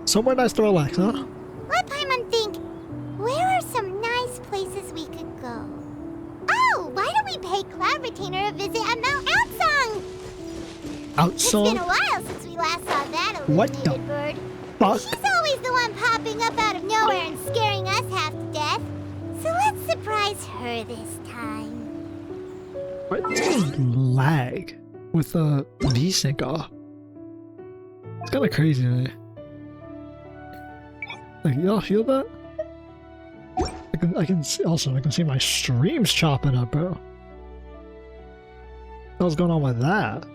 Somewhere nice to relax, huh? Let Paimon think. Where are some nice places we could go? Oh, why don't we pay Cloud Retainer a visit at Mount Outsong? It's been a while since we last saw that illuminated bird. Fuck? She's always the one popping up out of nowhere and scaring us half to death. So let's surprise her this time. What lag with a V-Sync off? It's kind of crazy to me. Like, y'all feel that? I can see my streams chopping up, bro. What's going on with that?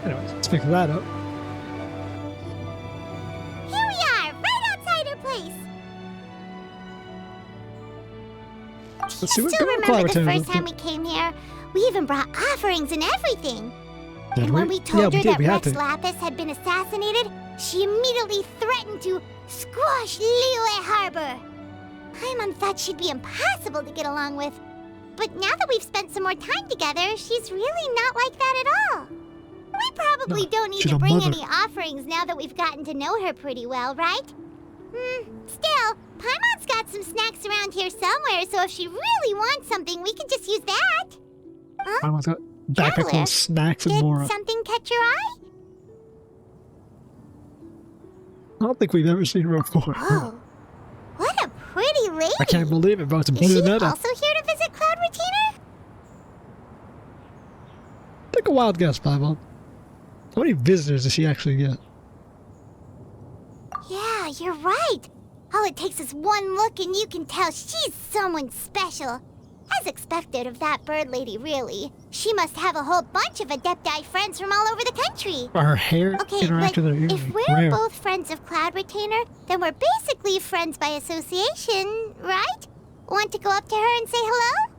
Anyways, let's pick that up. Here we are, right outside her place. Let's see what's Still going on. remember the first time we came here? We even brought offerings and everything. Did and we? when we told her did. that We had Rex to. Lapis had been assassinated, she immediately threatened to squash 𝐿𝐿𝐴 Harbor. Paimon thought she'd be impossible to get along with. But now that we've spent some more time together, she's really not like that at all. We probably don't need to bring any offerings now that we've gotten to know her pretty well, right? Still, Paimon's got some snacks around here somewhere, so if she really wants something, we can just use that. Huh? Paimon's got backpack full of snacks and more. Did something catch your eye? I don't think we've ever seen her before. Oh, what a pretty lady! I can't believe it, bro. It's a Is she blue meta. also here to visit Cloud Retainer? Take a wild guess, Paimon. How many visitors does she actually get? Yeah, you're right. All it takes is one look and you can tell she's someone special. As expected of that bird lady, really. She must have a whole bunch of Adepti friends from all over the country. Her hair Okay, interact but with her ears. if we're both friends of Cloud Retainer, then we're basically friends by association, right? Want to go up to her and say hello?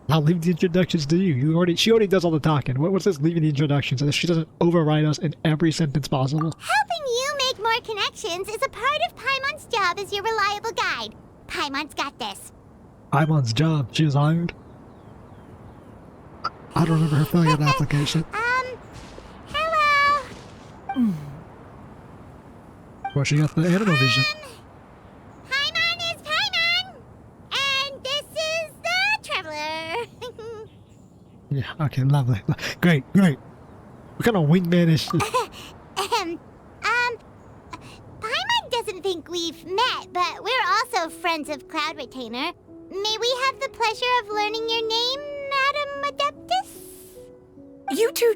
I'll leave the introductions to you. She already does all the talking. What's this leaving the introductions? So that she doesn't override us in every sentence possible. Helping you make more connections is a part of Paimon's job as your reliable guide. Paimon's got this. Paimon's job. She was hired. I don't remember her filling out an application. Hello. Well, she got the animal vision. Paimon is Paimon, and this is the Traveler. Yeah, okay, lovely. Great. What kind of wingman is she? Paimon doesn't think we've met, but we're also friends of Cloud Retainer. May we have the pleasure of learning your name, Madam Adeptus? You two...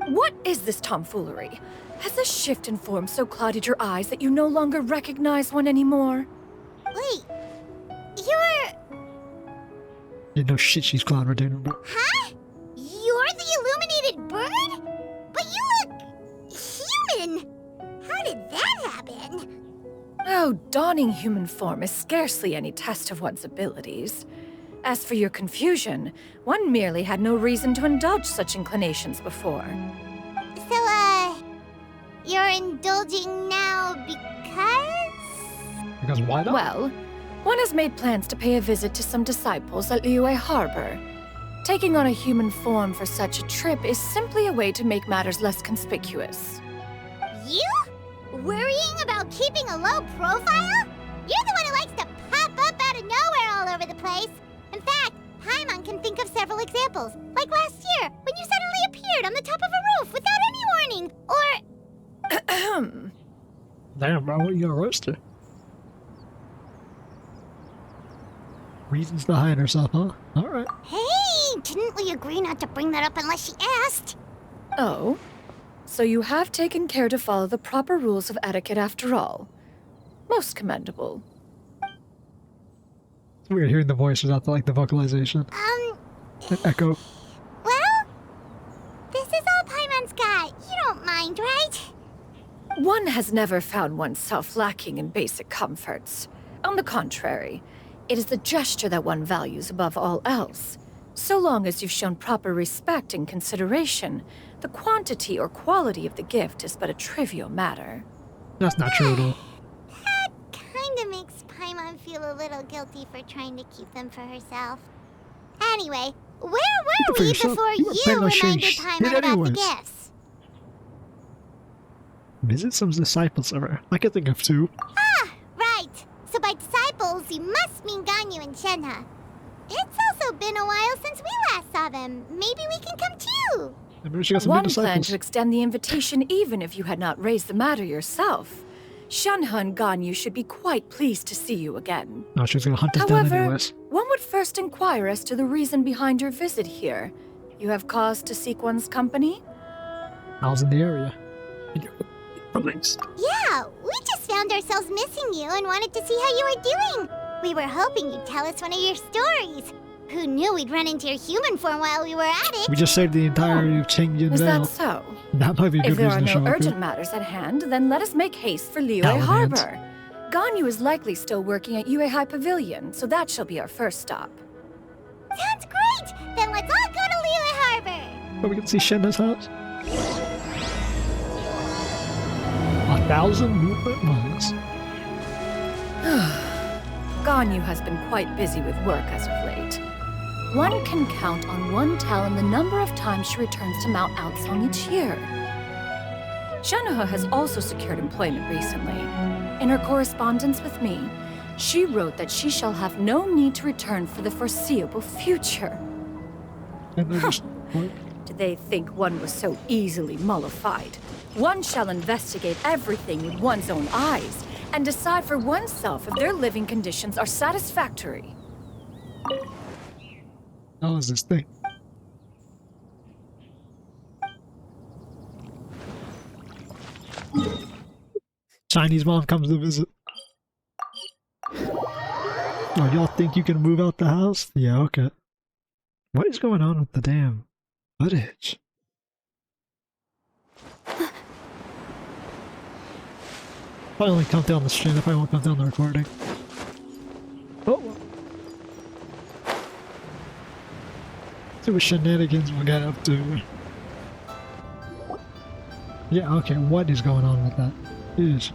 What is this tomfoolery? Has this shift in form so clouded your eyes that you no longer recognize one anymore? Wait, you're... You know shit, she's Cloud Retainer, bro. Huh? You're the illuminated bird? But you look... human! How did that happen? Oh, donning human form is scarcely any test of one's abilities. As for your confusion, one merely had no reason to indulge such inclinations before. So, you're indulging now because? Because why not? Well, one has made plans to pay a visit to some disciples at 𝐿𝐿𝐴 Harbor. Taking on a human form for such a trip is simply a way to make matters less conspicuous. You? Worrying about keeping a low profile? You're the one who likes to pop up out of nowhere all over the place. In fact, Paimon can think of several examples. Like last year, when you suddenly appeared on the top of a roof without any warning. Or... Damn, bro, what you gonna roast her? Reasons to hide herself, huh? Alright. Hey, didn't we agree not to bring that up unless she asked? Oh? So you have taken care to follow the proper rules of etiquette after all. Most commendable. It's weird hearing the voice without the vocalization. The echo. Well, this is all Paimon's got. You don't mind, right? One has never found oneself lacking in basic comforts. On the contrary, it is the gesture that one values above all else. So long as you've shown proper respect and consideration, the quantity or quality of the gift is but a trivial matter. That's not true at all. That kinda makes Paimon feel a little guilty for trying to keep them for herself. Anyway, where were for we yourself. before You were you planning on sharing reminded shit Paimon about the anyways. gifts? Visit some disciples of her. I can think of two. Ah, right. So by disciples, you must mean Ganyu and Shenhe. It's also been a while since we last saw them. Maybe we can come too. Maybe she got some new One planned disciples. to extend the invitation even if you had not raised the matter yourself. Shenhe and Ganyu should be quite pleased to see you again. Oh, she's gonna hunt us down However, anyways. one would first inquire as to the reason behind your visit here. You have cause to seek one's company? I was in the area. Thanks. Yeah, we just found ourselves missing you and wanted to see how you were doing. We were hoping you'd tell us one of your stories. Who knew we'd run into your human form while we were at it? We just saved the entirety of Xianyun Is Vale. that so? That might be a If good there are reason to show no up urgent here. matters at hand, then let us make haste for Liyue Paladins. Harbor. Ganyu is likely still working at 𝐂𝐻𝐼 Pavilion, so that shall be our first stop. Sounds great! Then let's all go to Liyue Harbor! But we can see Shenhe's house. 1,000 Moonlit Miles. Ganyu has been quite busy with work as of late. One can count on one talon the number of times she returns to Mount Outsong each year. Shenhe has also secured employment recently. In her correspondence with me, she wrote that she shall have no need to return for the foreseeable future. And they're just... what? Did they think one was so easily mollified? One shall investigate everything with one's own eyes and decide for oneself if their living conditions are satisfactory. How is this thing? Chinese mom comes to visit. Oh, y'all think you can move out the house? Yeah, okay. What is going on with the damn footage? Probably only count down the stream, if I won't count down the recording. Oh! See what shenanigans we'll get up to. Yeah, okay, what is going on with that? It is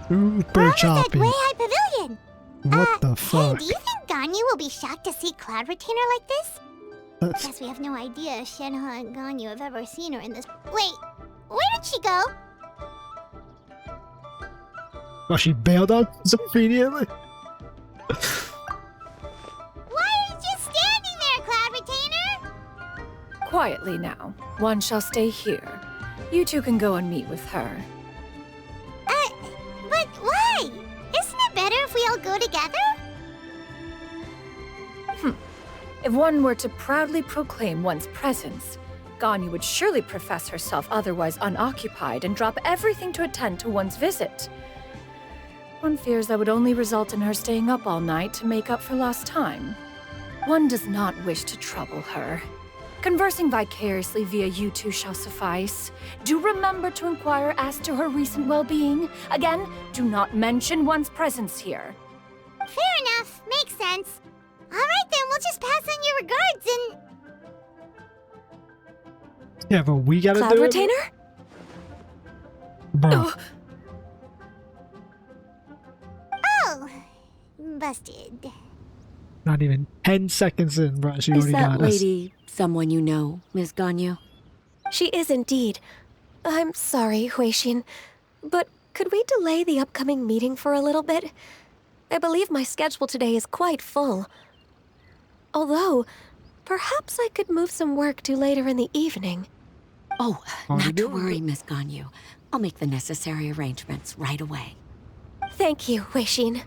super At choppy. 𝐂𝐻𝐼 Pavilion! What the Hey, fuck? do you think Ganyu will be shocked to see Cloud Retainer like this? That's, Guess we have no idea if Shenhe and Ganyu have ever seen her in this. Wait, where did she go? well, she bailed on us immediately. Why are you just standing there, Cloud Retainer? Quietly now. One shall stay here. You two can go and meet with her. But why? Isn't it better if we all go together? If one were to proudly proclaim one's presence, Ganyu would surely profess herself otherwise unoccupied and drop everything to attend to one's visit. One fears that would only result in her staying up all night to make up for lost time. One does not wish to trouble her. Conversing vicariously via you two shall suffice. Do remember to inquire as to her recent well-being. Again, do not mention one's presence here. Fair enough, makes sense. Alright then, we'll just pass on your regards and... Yeah, but we gotta Cloud do Retainer? it. Bro, Oh, Oh, busted. not even 10 seconds in, bro. She Is already that got us. lady someone you know, Miss Ganyu? She is indeed. I'm sorry, Huixin, but could we delay the upcoming meeting for a little bit? I believe my schedule today is quite full. Although, perhaps I could move some work to later in the evening. Oh, Already not to doing worry, Miss Ganyu. I'll make the necessary arrangements right away. Thank you, Huixin.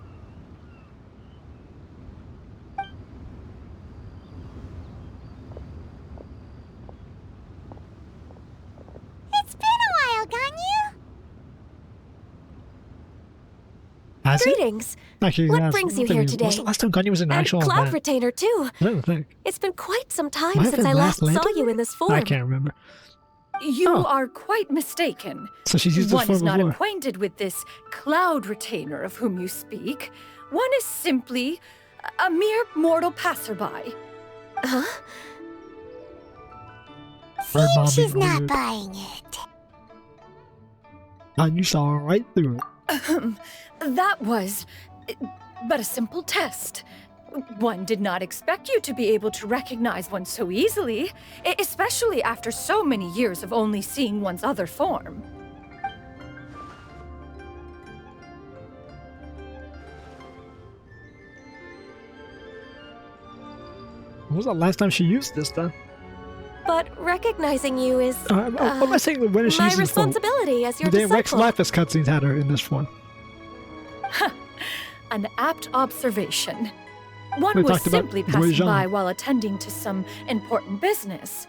It's been a while, Ganyu. Has it? Greetings. Actually, What yes. brings you When's here the today? last time Ganyu was in an And actual Cloud event? Retainer, too. I don't think. It's been quite some time Might have since been I last last saw Lantern? you in this form. I can't remember. you Oh. are quite mistaken. So she's used this One is form not before. acquainted with this Cloud Retainer of whom you speak. One is simply a mere mortal passerby. Huh? Bird Mom Seems she's being not weird. buying it. And you saw right through it. That was... but a simple test. One did not expect you to be able to recognize one so easily, especially after so many years of only seeing one's other form. When was the last time she used this then? But recognizing you is What am I saying? When is she my using this form? responsibility as your The damn Rex disciple. Lapis cutscenes had her in this form. An apt observation. We One was talked about simply Wei passing Zhang. by while attending to some important business.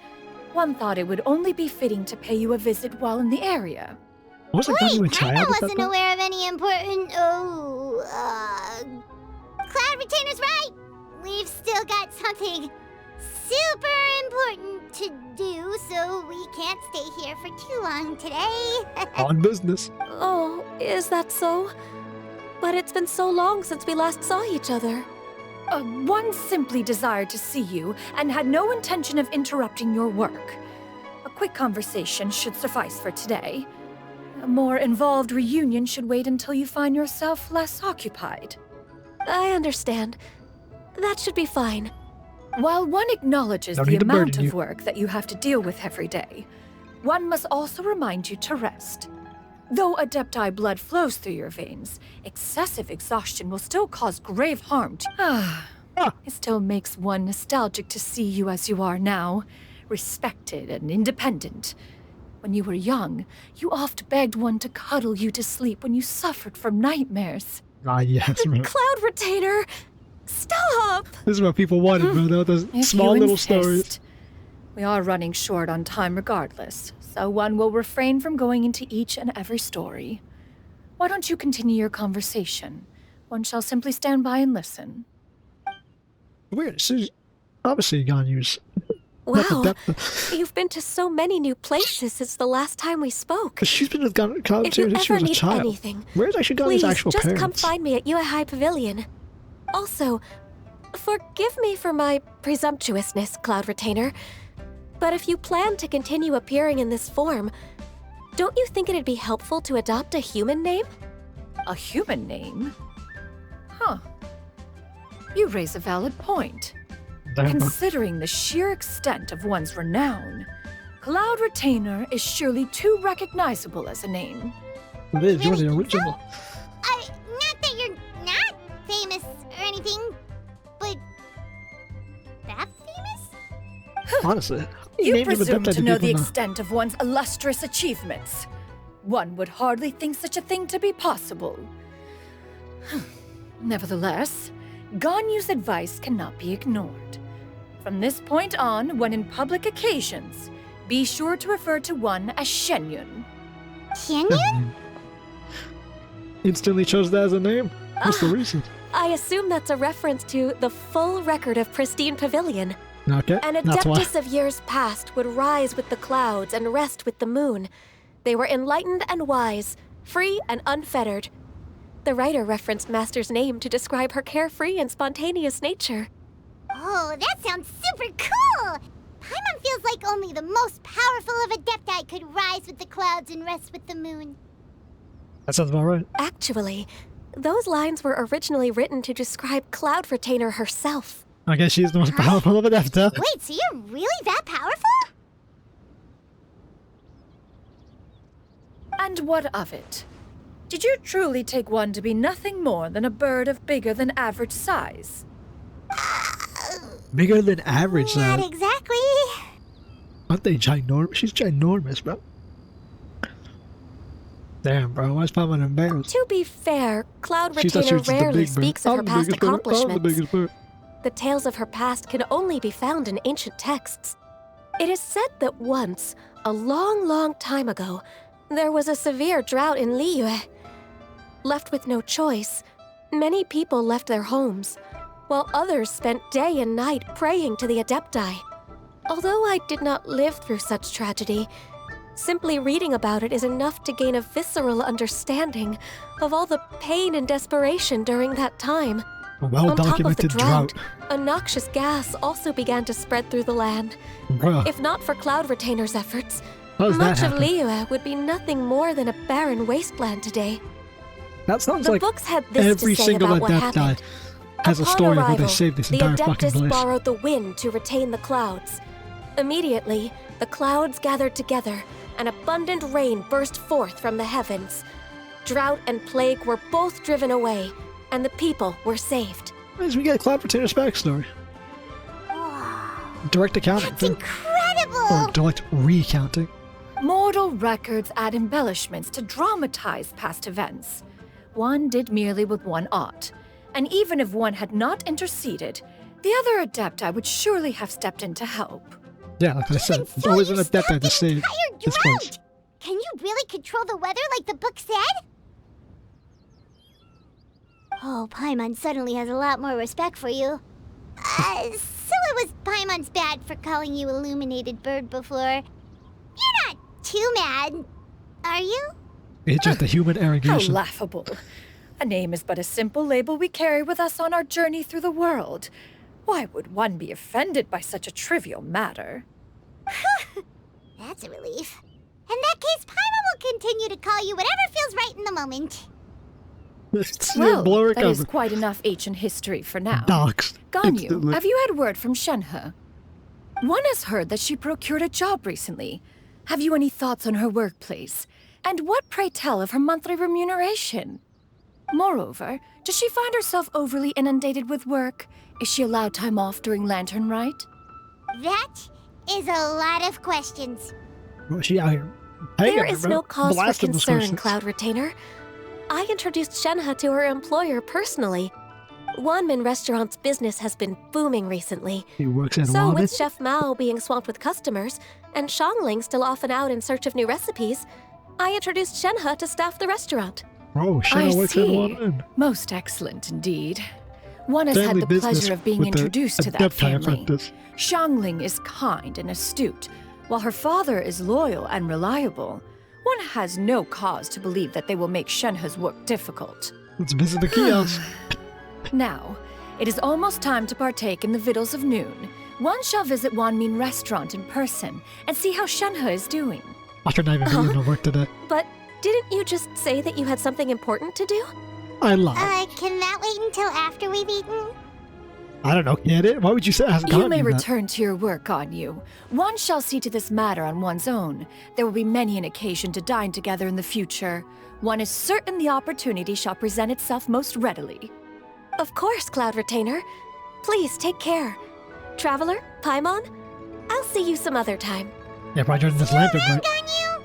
One thought it would only be fitting to pay you a visit while in the area. Wasn't Gunny a Wait, child Paimon at that wasn't point? aware of any important. Cloud Retainer's right. We've still got something super important to do, so we can't stay here for too long today. On business. Oh, is that so? But it's been so long since we last saw each other. One simply desired to see you and had no intention of interrupting your work. A quick conversation should suffice for today. A more involved reunion should wait until you find yourself less occupied. I understand. That should be fine. While one acknowledges Don't the need to amount burden of you. work that you have to deal with every day, one must also remind you to rest. Though Adepti blood flows through your veins, excessive exhaustion will still cause grave harm to It still makes one nostalgic to see you as you are now, respected and independent. When you were young, you oft begged one to cuddle you to sleep when you suffered from nightmares. Ah, yes, bro. Cloud Retainer! Stop! This is what people wanted, bro. Those If small you little insist. stories. We are running short on time regardless, so one will refrain from going into each and every story. Why don't you continue your conversation? One shall simply stand by and listen. Weird. She's obviously gone use. Wow, you've been to so many new places since the last time we spoke. She's been with Cloud If you since she ever was a need child. anything, Where's actually Gunny's please actual just parents? come find me at 𝐂𝐻𝐼 Pavilion. Also, forgive me for my presumptuousness, Cloud Retainer, but if you plan to continue appearing in this form, don't you think it'd be helpful to adopt a human name? A human name? Huh. You raise a valid point. Damn, bro. Considering the sheer extent of one's renown, Cloud Retainer is surely too recognizable as a name. It is. You're Really the think original. Not that you're not famous or anything, but that famous? Honestly. You named him presume Adepti to know the people extent of one's illustrious achievements. One would hardly think such a thing to be possible. Nevertheless, Ganyu's advice cannot be ignored. From this point on, when in public occasions, be sure to refer to one as Xianyun. Xianyun? Instantly chose that as a name? What's the reason? I assume that's a reference to the full record of Pristine Pavilion. Okay, An that's why. adeptus of years past would rise with the clouds and rest with the moon. They were enlightened and wise, free and unfettered. The writer referenced Master's name to describe her carefree and spontaneous nature. Oh, that sounds super cool! Paimon feels like only the most powerful of Adepti could rise with the clouds and rest with the moon. That sounds about right. Actually, those lines were originally written to describe Cloud Retainer herself. I guess she's the most powerful of Adepti. Wait, so you're really that powerful? And what of it? Did you truly take one to be nothing more than a bird of bigger than average size? Bigger than average, Not though. exactly. Aren't they ginormous? She's ginormous, bro. Damn, bro. Why is Paimon embarrassed? To be fair, Cloud She thought she Retainer was just the rarely big bird. speaks of I'm her the past biggest bird. I'm the accomplishments. biggest bird. The tales of her past can only be found in ancient texts. It is said that once, a long, long time ago, there was a severe drought in 𝐿iyue. Left with no choice, many people left their homes, while others spent day and night praying to the Adepti. Although I did not live through such tragedy, simply reading about it is enough to gain a visceral understanding of all the pain and desperation during that time. A On top of the well-documented drought. a noxious gas also began to spread through the land. Bruh. If not for Cloud Retainer's efforts, How does that much of happen? 𝐿iyue would be nothing more than a barren wasteland today. That sounds The like books had this every to say single about what Adepti happened. has a Upon story of how they arrival, saved this the entire fucking Adeptus place. borrowed the wind to retain the clouds. Immediately, the clouds gathered together, and abundant rain burst forth from the heavens. Drought and plague were both driven away, and the people were saved. As we get Cloud Retainer's backstory. Direct accounting. That's too. incredible! Or direct recounting. Mortal records add embellishments to dramatize past events. One did merely with one art, and even if one had not interceded, the other Adepti would surely have stepped in to help. Yeah, like I said, there's always an Adepti to save Entire this place. drought! Can you really control the weather like the book said? Oh, Paimon suddenly has a lot more respect for you. So it was Paimon's bad for calling you Illuminated Bird before. You're not too mad, are you? It's just the human How arrogation. laughable. A name is but a simple label we carry with us on our journey through the world. Why would one be offended by such a trivial matter? That's a relief. In that case, Paimon will continue to call you whatever feels right in the moment. It's Well, blur that is cover. quite enough ancient history for now. Doxed. Xianyun, Instantly. have you had word from Xianyun? One has heard that she procured a job recently. Have you any thoughts on her workplace? And what, pray tell, of her monthly remuneration? Moreover, does she find herself overly inundated with work? Is she allowed time off during Lantern Rite? That is a lot of questions. Well, she out here. There is no cause for blasting those concern, questions. Cloud Retainer. I introduced Shenhe to her employer personally. Wanmin Restaurant's business has been booming recently. He works at So Walmart. with Chef Mao being swamped with customers, and Shangling still off and out in search of new recipes, I introduced Shenhe to staff the restaurant. Oh, I Shenhe works at see. Walmart. Most excellent indeed. One has Family had the business pleasure of being with the introduced to that Adepti family. apprentice. Shangling is kind and astute, while her father is loyal and reliable. One has no cause to believe that they will make Shenhe's work difficult. Let's visit the kiosk. Now, it is almost time to partake in the victuals of noon. One shall visit Wanmin Restaurant in person and see how Shenhe is doing. I should not even be in to work today. But didn't you just say that you had something important to do? I lied. Can that wait until after we've eaten? I don't know, get it? Why would you say I have You gotten may that? return to your work, Xianyun. One shall see to this matter on one's own. There will be many an occasion to dine together in the future. One is certain the opportunity shall present itself most readily. Of course, Cloud Retainer. Please take care. Traveler, Paimon, I'll see you some other time. Yeah, probably during this lantern, right? On you?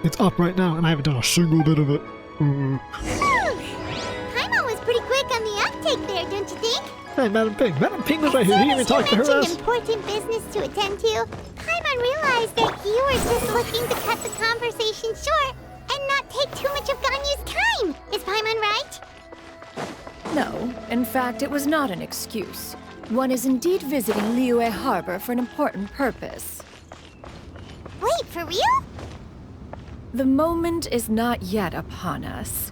It's up right now, and I haven't done a single bit of it. Paimon was pretty quick on the uptake there, don't you think? Hey, Madam Ping. Madam Ping was right here. He didn't even talk to her mentioned ass. important business to attend to, Paimon realized that you were just looking to cut the conversation short and not take too much of Ganyu's time. Is Paimon right? No, in fact, it was not an excuse. One is indeed visiting Liyue Harbor for an important purpose. Wait, for real? The moment is not yet upon us.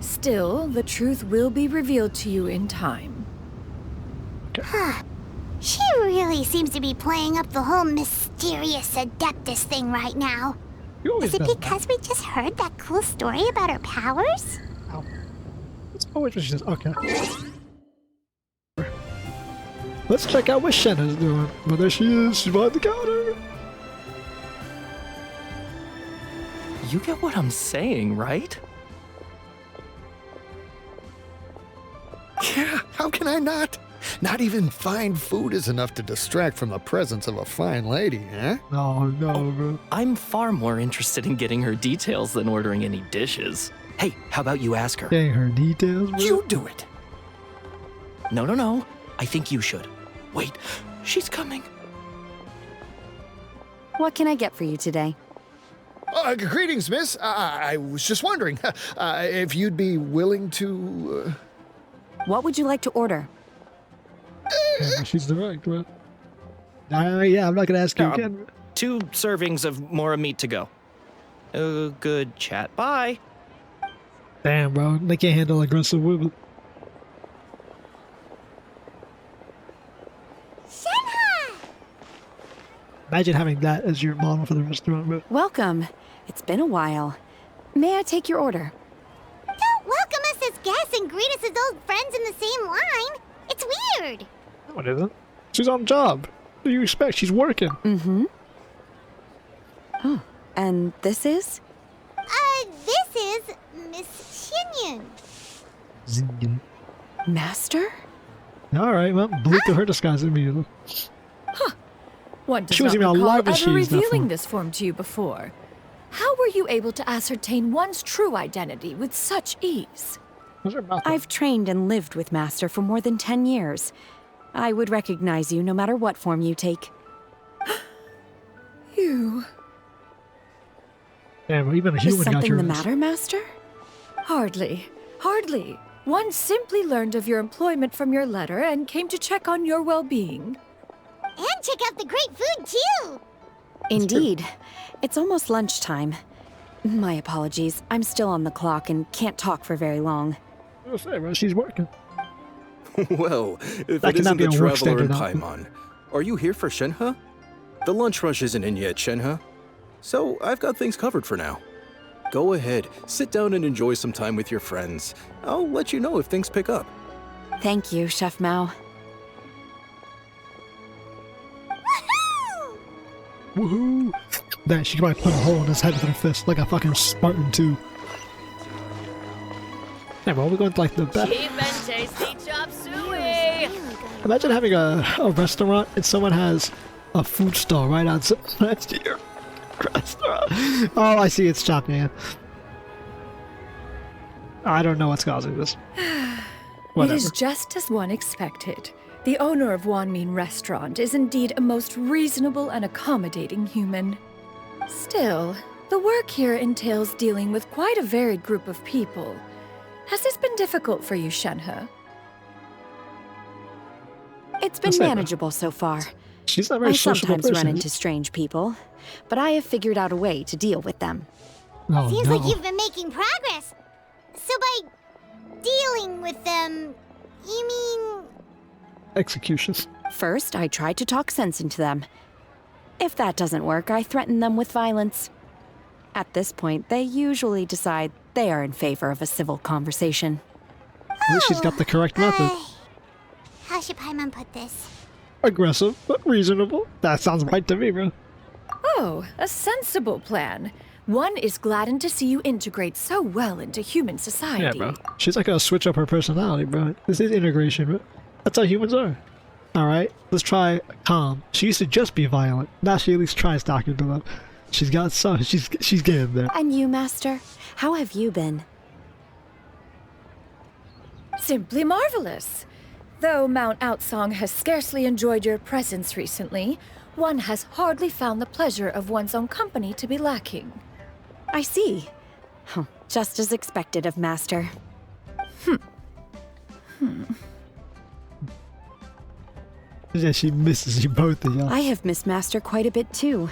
Still, the truth will be revealed to you in time. She really seems to be playing up the whole mysterious Adeptus thing right now. You always Is it does that. because we just heard that cool story about her powers? It's always what she says. Okay. Let's check out what Shenhe's doing. Well, there she is. She's behind the counter. You get what I'm saying, right? Yeah, how can I not? Not even fine food is enough to distract from the presence of a fine lady, eh? Oh, no, bro. I'm far more interested in getting her details than ordering any dishes. Hey, how about you ask her? Getting her details, bro. You do it. No. I think you should. Wait, she's coming. What can I get for you today? Greetings, miss. I was just wondering if you'd be willing to... What would you like to order? Yeah, she's direct, bro. Yeah, I'm not gonna ask you again. 2 servings of more meat to go. Good chat. Bye. Damn, bro. They can't handle aggressive women. Shenhe! Imagine having that as your model for the restaurant, bro. Welcome. It's been a while. May I take your order? Don't welcome Grus and Gretus as old friends in the same line. It's weird. No, it isn't. She's on job. What do you expect? She's working. Mm-hmm. Oh, and this is? This is Miss Xianyun. Xianyun. Master? Alright, well, bleep to her disguise immediately. One does She wasn't not even recall alive when she ever used that revealing form. this form to you before. How were you able to ascertain one's true identity with such ease? What's her mouth? I've trained and lived with Master for more than 10 years. I would recognize you no matter what form you take. You... Damn, well, even a Is human got something your the ass. matter, Master? Hardly. Hardly. One simply learned of your employment from your letter and came to check on your well-being. And check out the great food, too. Indeed. It's almost lunchtime. My apologies. I'm still on the clock and can't talk for very long. I'll say, well, she's working. Well, if That it isn't cannot be the a work Traveler in standard, Paimon, are you here for Shenhe? The lunch rush isn't in yet, Shenhe. So I've got things covered for now. Go ahead, sit down and enjoy some time with your friends. I'll let you know if things pick up. Thank you, Chef Mao. Woohoo! That she might put a hole in his head with her fist like a fucking Spartan too. Yeah, well, we're going to like the best. Cheap and tasty chop suey! Imagine having a restaurant and someone has a food stall right outside next to your restaurant. Oh, I see, it's chopped man. I don't know what's causing this. It Whatever. is just as one expected. The owner of Wanmin Restaurant is indeed a most reasonable and accommodating human. Still, the work here entails dealing with quite a varied group of people. Has this been difficult for you, Shenhe? It's been I'll say that. manageable so far. She's not a very I sociable sometimes person. run into strange people, but I have figured out a way to deal with them. Oh, Seems no. like you've been making progress. So by dealing with them, you mean... Executions. First, I try to talk sense into them. If that doesn't work, I threaten them with violence. At this point, they usually decide they are in favor of a civil conversation. At least she's got the correct method. How should Paimon put this? Aggressive, but reasonable. That sounds right to me, bro. Oh, a sensible plan. One is gladdened to see you integrate so well into human society. Yeah, bro. She's like gonna switch up her personality, bro. This is integration, bro. That's how humans are. Alright, let's try calm. She used to just be violent. Now she at least tries talking to them. She's got some. She's getting there. And you, Master? How have you been? Simply marvelous. Though Mount Outsong has scarcely enjoyed your presence recently, one has hardly found the pleasure of one's own company to be lacking. I see. Huh, just as expected of Master. Yeah, she misses you both of y'all. I have missed Master quite a bit too.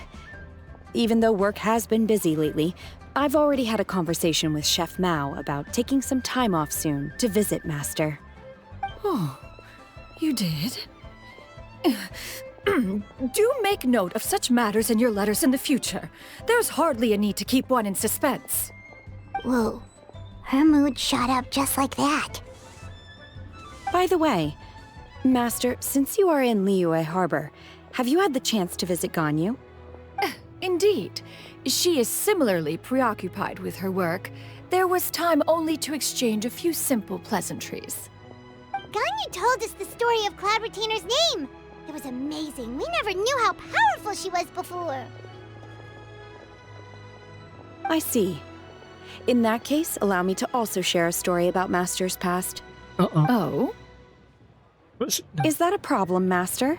Even though work has been busy lately, I've already had a conversation with Chef Mao about taking some time off soon to visit Master. Oh, you did? Do make note of such matters in your letters in the future. There's hardly a need to keep one in suspense. Whoa. Her mood shot up just like that. By the way, Master, since you are in Liyue Harbor, have you had the chance to visit Ganyu? Indeed. She is similarly preoccupied with her work. There was time only to exchange a few simple pleasantries. Ganyu told us the story of Cloud Retainer's name. It was amazing. We never knew how powerful she was before. I see. In that case, allow me to also share a story about Master's past. Uh-oh. Oh? What's- Is that a problem, Master?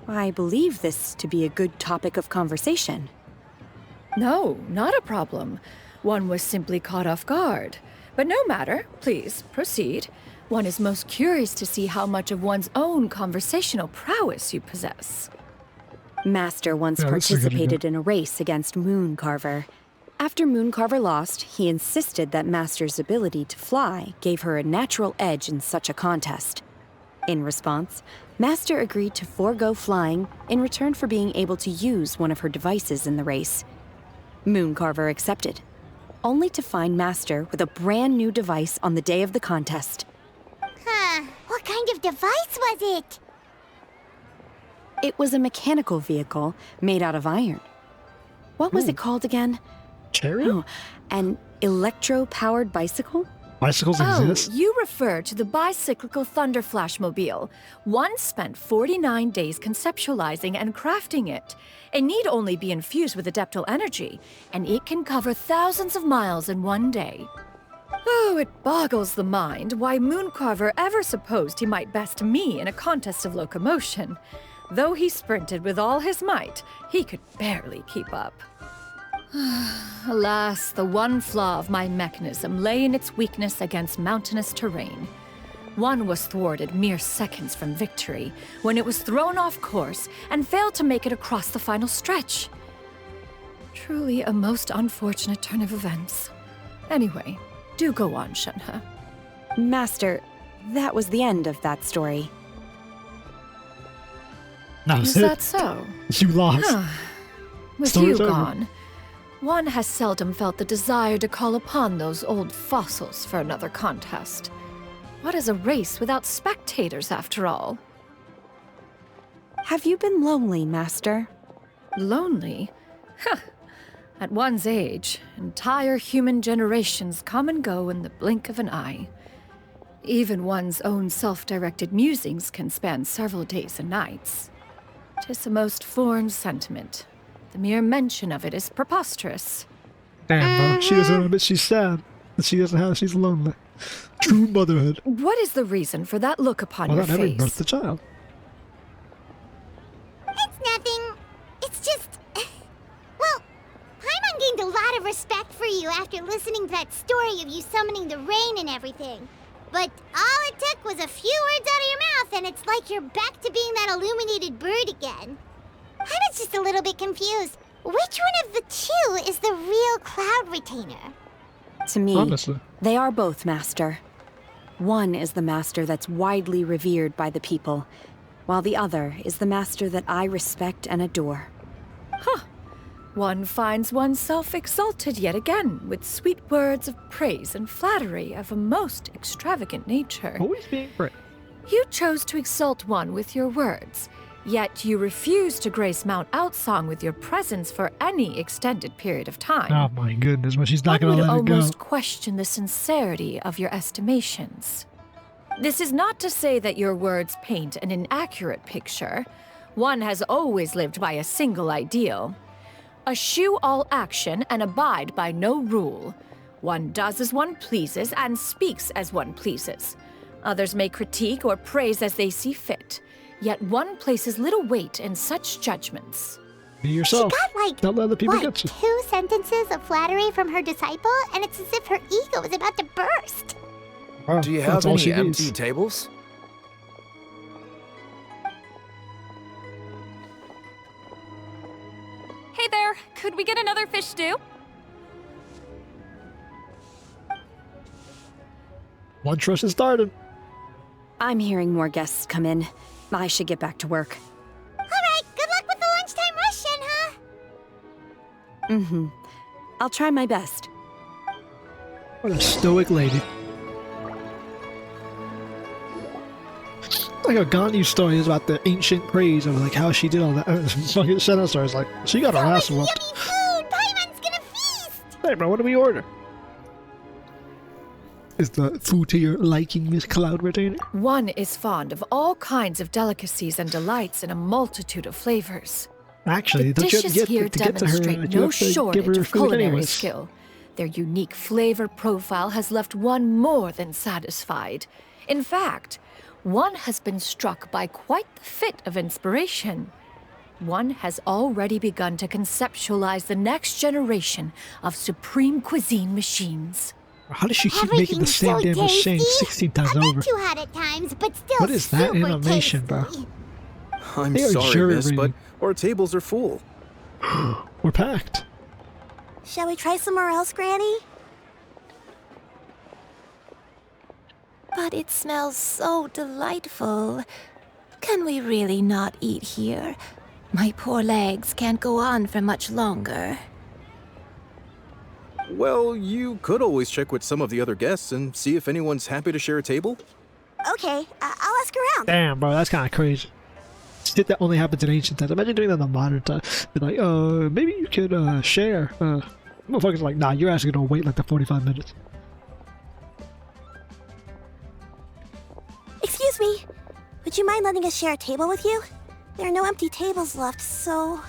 I believe this to be a good topic of conversation. No, not a problem. One was simply caught off guard. But no matter. Please, proceed. One is most curious to see how much of one's own conversational prowess you possess. Master once Yeah, this is a good participated in a race against Mooncarver. After Mooncarver lost, he insisted that Master's ability to fly gave her a natural edge in such a contest. In response, Master agreed to forego flying in return for being able to use one of her devices in the race. Mooncarver accepted. only to find Master with a brand new device on the day of the contest. Huh. What kind of device was it? It was a mechanical vehicle made out of iron. What was it called again? Chariot? Oh, an electro-powered bicycle? Bicycles exist? Oh, you refer to the bicyclical Thunder Flashmobile. One spent 49 days conceptualizing and crafting it. It need only be infused with adeptal energy, and it can cover thousands of miles in one day. Oh, it boggles the mind why Mooncarver ever supposed he might best me in a contest of locomotion. Though he sprinted with all his might, he could barely keep up. Alas, the one flaw of my mechanism lay in its weakness against mountainous terrain. One was thwarted mere seconds from victory, when it was thrown off course and failed to make it across the final stretch. Truly a most unfortunate turn of events. Anyway, do go on, Xianyun. Master, that was the end of that story. No, Is that so? You lost. With Story's you over. gone, one has seldom felt the desire to call upon those old fossils for another contest. What is a race without spectators, after all? Have you been lonely, Master? Lonely? Huh. At one's age, entire human generations come and go in the blink of an eye. Even one's own self-directed musings can span several days and nights. 'Tis a most foreign sentiment. The mere mention of it is preposterous. Damn, bro. She doesn't admit she's sad. And she doesn't have, she's lonely. True motherhood. What is the reason for that look upon Well, your not every face? birth a child. It's nothing. It's just... Well, Paimon gained a lot of respect for you after listening to that story of you summoning the rain and everything. But all it took was a few words out of your mouth and it's like you're back to being that illuminated bird again. I was just a little bit confused. Which one of the two is the real Cloud Retainer? To me, Honestly. they are both, Master. One is the Master that's widely revered by the people, while the other is the Master that I respect and adore. One finds oneself exalted yet again with sweet words of praise and flattery of a most extravagant nature. Always being great. You chose to exalt one with your words, yet you refuse to grace Mount Outsong with your presence for any extended period of time. Oh my goodness, but she's not One gonna would let it go. almost question the sincerity of your estimations. This is not to say that your words paint an inaccurate picture. One has always lived by a single ideal. Eschew all action and abide by no rule. One does as one pleases and speaks as one pleases. Others may critique or praise as they see fit, yet one places little weight in such judgments. Be yourself. She got like, Don't let other people what, get you. 2 sentences of flattery from her disciple, and it's as if her ego is about to burst. Wow, Do you that's have all any she empty needs. tables? Hey there, could we get another fish stew? Lunch rush has started. I'm hearing more guests come in. I should get back to work. Alright, good luck with the lunchtime rush, Shenhe. Mm-hmm. I'll try my best. What a stoic lady. Like a Gandhi story is about the ancient craze of like how she did all that. Fucking Shenhe story is like, she got her ass Yummy whooped. food! Paimon's gonna feast! Hey bro, what do we order? Is the food to your liking, Miss Cloud Retainer? One is fond of all kinds of delicacies and delights in a multitude of flavors. Actually, The don't you have dishes to here get to her? demonstrate You no have to give shortage her of food culinary anyways. skill. Their unique flavor profile has left one more than satisfied. In fact, one has been struck by quite the fit of inspiration. One has already begun to conceptualize the next generation of supreme cuisine machines. How does she keep making the Everything's same so damn machine tasty. 16 times I over? bet you had at times, but still What is that super animation, bro? tasty. I'm They are sorry, miss, but jury-reading. our tables are full. We're packed. Shall we try somewhere else, Granny? But it smells so delightful. Can we really not eat here? My poor legs can't go on for much longer. Well, you could always check with some of the other guests and see if anyone's happy to share a table. Okay, I'll ask around. Damn, bro, that's kind of crazy. Shit that only happens in ancient times. Imagine doing that in the modern time. Be like, maybe you could share. Motherfuckers like, nah, you're actually gonna wait like the 45 minutes. Excuse me. Would you mind letting us share a table with you? There are no empty tables left, so...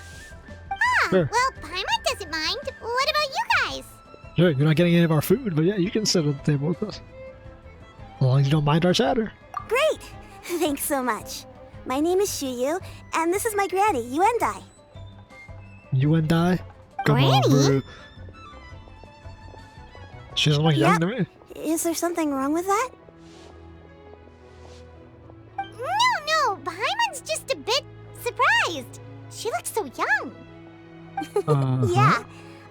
Sure. Well, Paimon doesn't mind. What about you guys? Sure, you're not getting any of our food, but yeah, you can sit at the table with us. As long as you don't mind our chatter. Great! Thanks so much. My name is Xianyun, and this is my granny, Yuendai. You and I? Come on, bro. She doesn't look young to me. Is there something wrong with that? No, Paimon's just a bit surprised. She looks so young. Yeah,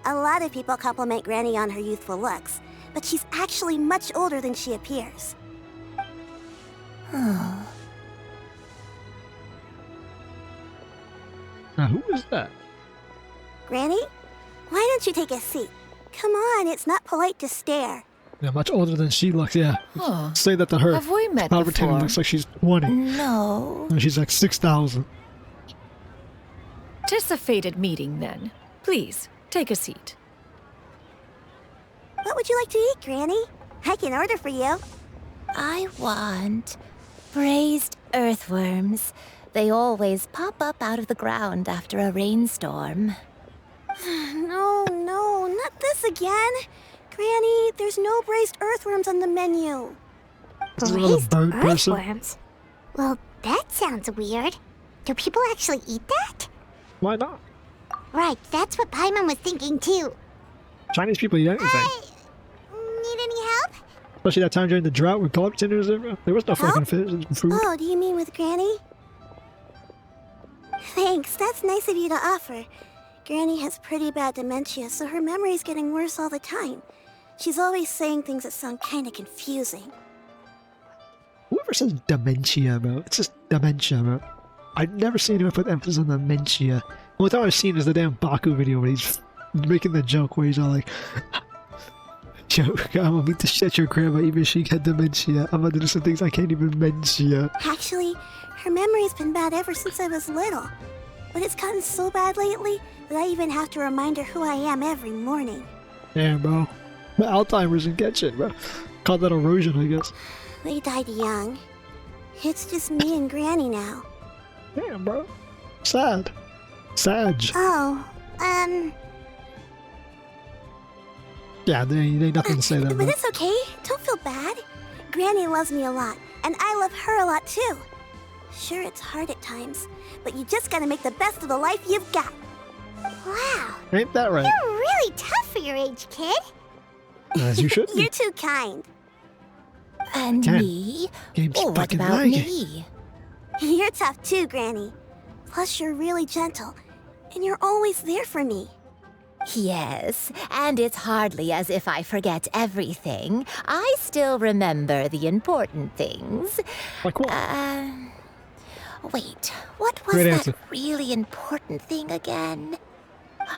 a lot of people compliment Granny on her youthful looks, but she's actually much older than she appears. Now, who is that? Granny? Why don't you take a seat? Come on, it's not polite to stare. Yeah, much older than she looks, yeah. Huh. Say that to her. Have we met Palpatine before? looks like she's 20. No. And she's like 6,000. Tis a fated meeting, then. Please, take a seat. What would you like to eat, Granny? I can order for you. I want braised earthworms. They always pop up out of the ground after a rainstorm. No, not this again. Granny, there's no braised earthworms on the menu. Is there another bird person? Earthworms? Well, that sounds weird. Do people actually eat that? Why not? Right, that's what Paimon was thinking too. Chinese people eat anything. Need any help? Especially that time during the drought with club dinners, there was no fucking fish and food. Oh, do you mean with Granny? Thanks, that's nice of you to offer. Granny has pretty bad dementia, so her memory's getting worse all the time. She's always saying things that sound kinda confusing. Whoever says dementia, bro, it's just dementia, bro. I've never seen anyone put emphasis on dementia. The only time I've seen is the damn Baku video where he's making the joke where he's all like, yo, I'm gonna beat the shit out your grandma even if she had dementia. I'm gonna do some things I can't even mention. Actually, her memory's been bad ever since I was little. But it's gotten so bad lately that I even have to remind her who I am every morning. Damn, bro. My Alzheimer's in Genshin, bro. Call that erosion, I guess. They died young. It's just me and Granny now. Damn, bro. Sad. Sag. Oh, Yeah, there ain't nothing to say there, but bro. it's okay. Don't feel bad. Granny loves me a lot, and I love her a lot too. Sure, it's hard at times, but you just gotta make the best of the life you've got. Wow. Ain't that right? You're really tough for your age, kid. As you should be. You're too kind. And Damn. me? Game's What fucking about lagging. me? You're tough too, Granny. Plus, you're really gentle, and you're always there for me. Yes, and it's hardly as if I forget everything. I still remember the important things. Like what? Wait, what was Great that answer. really important thing again?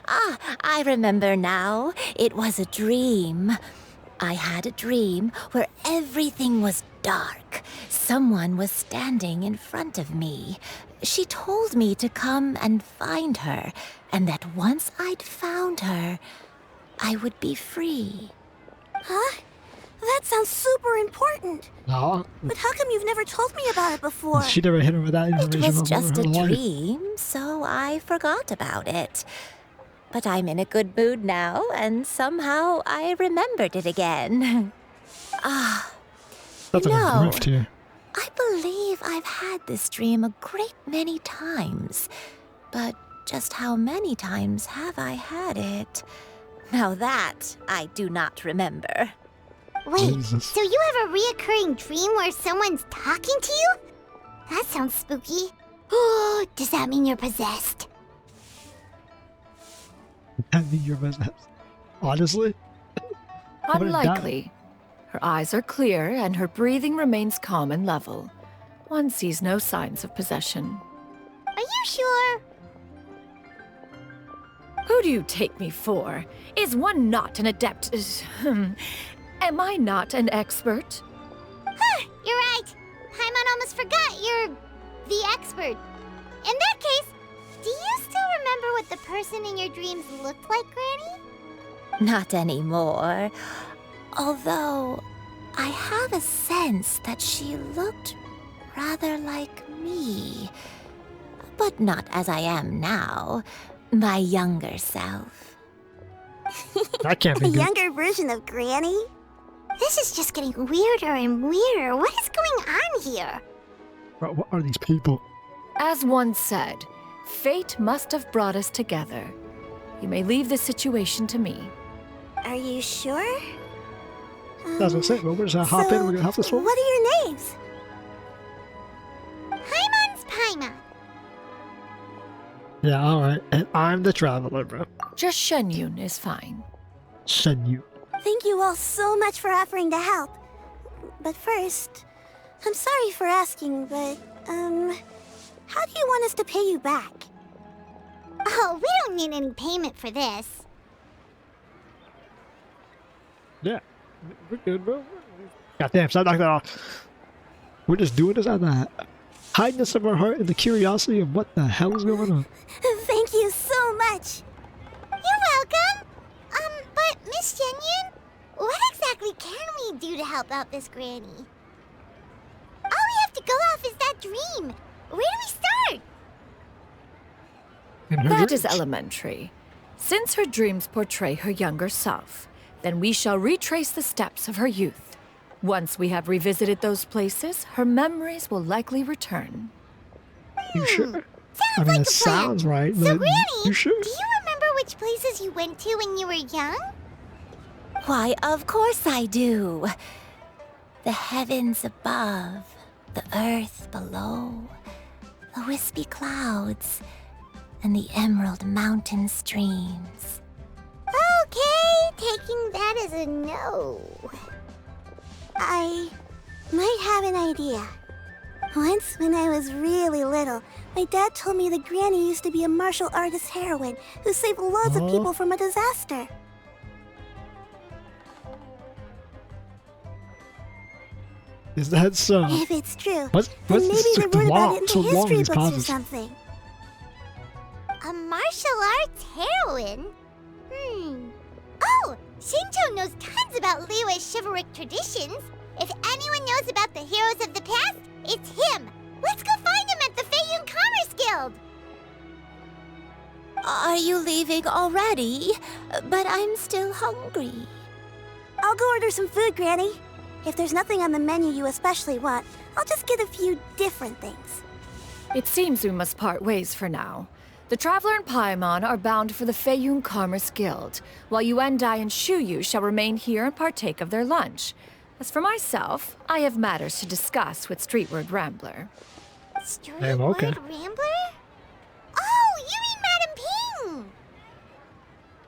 Ah, I remember now. It was a dream. I had a dream where everything was dark. Someone was standing in front of me. She told me to come and find her, and that once I'd found her, I would be free. Huh? That sounds super important. No. But how come you've never told me about it before? She never hit her with that It information was before just in a her life. dream, so I forgot about it. But I'm in a good mood now, and somehow I remembered it again. That's like a No. grift here. I believe I've had this dream a great many times. But just how many times have I had it? Now that I do not remember. Wait, Jesus. so you have a reoccurring dream where someone's talking to you? That sounds spooky. Oh, does that mean you're possessed? I mean, you're possessed. Honestly? I'm gonna die. Unlikely. Her eyes are clear and her breathing remains calm and level. One sees no signs of possession. Are you sure? Who do you take me for? Is one not an adept? Am I not an expert? Huh, you're right. Paimon almost forgot you're the expert. In that case, do you still remember what the person in your dreams looked like, Granny? Not anymore. Although, I have a sense that she looked rather like me. But not as I am now. My younger self. That can't be A good. younger version of Granny? This is just getting weirder and weirder. What is going on here? Bro, what are these people? As one said, fate must have brought us together. You may leave this situation to me. Are you sure? That's what I'm saying. Well, we're just gonna hop in. We're gonna hop this one. What are your names? Paimon's Paimon. Yeah, all right. And I'm the traveler, bro. Just Xianyun is fine. Xianyun. Thank you all so much for offering to help. But first, I'm sorry for asking, but, how do you want us to pay you back? Oh, we don't need any payment for this. Yeah, we're good, bro. Goddamn, so I knocked that off. We're just doing this out of the hidiness of our heart and the curiosity of what the hell is going on. Thank you so much. You're welcome. But Miss Xianyun, what exactly can we do to help out this granny? All we have to go off is that dream. Where do we start? In her That is dreams. elementary. Since her dreams portray her younger self, then we shall retrace the steps of her youth. Once we have revisited those places, her memories will likely return. You sure? Sounds I mean, like it a plan. sounds right, So, but Granny, you sure? do you remember which places you went to when you were young? Why, of course I do. The heavens above, the earth below, the wispy clouds, and the emerald mountain streams. Okay, taking that as a no. I might have an idea. Once, when I was really little, my dad told me that Granny used to be a martial artist heroine who saved loads of people from a disaster. Is that so? If it's true, What's then maybe this they took wrote about long- it in so the long, history these books or pauses. something. A martial arts heroine? Oh, Shinto knows tons about Liyue's chivalric traditions. If anyone knows about the heroes of the past, it's him. Let's go find him at the 𝐿 Commerce Guild. Are you leaving already? But I'm still hungry. I'll go order some food, Granny. If there's nothing on the menu you especially want, I'll just get a few different things. It seems we must part ways for now. The Traveler and Paimon are bound for the 𝐿 Commerce Guild, while Yuendai and Shuyu shall remain here and partake of their lunch. As for myself, I have matters to discuss with Streetward Rambler. Damn, okay. Rambler? Oh, you mean Madam Ping!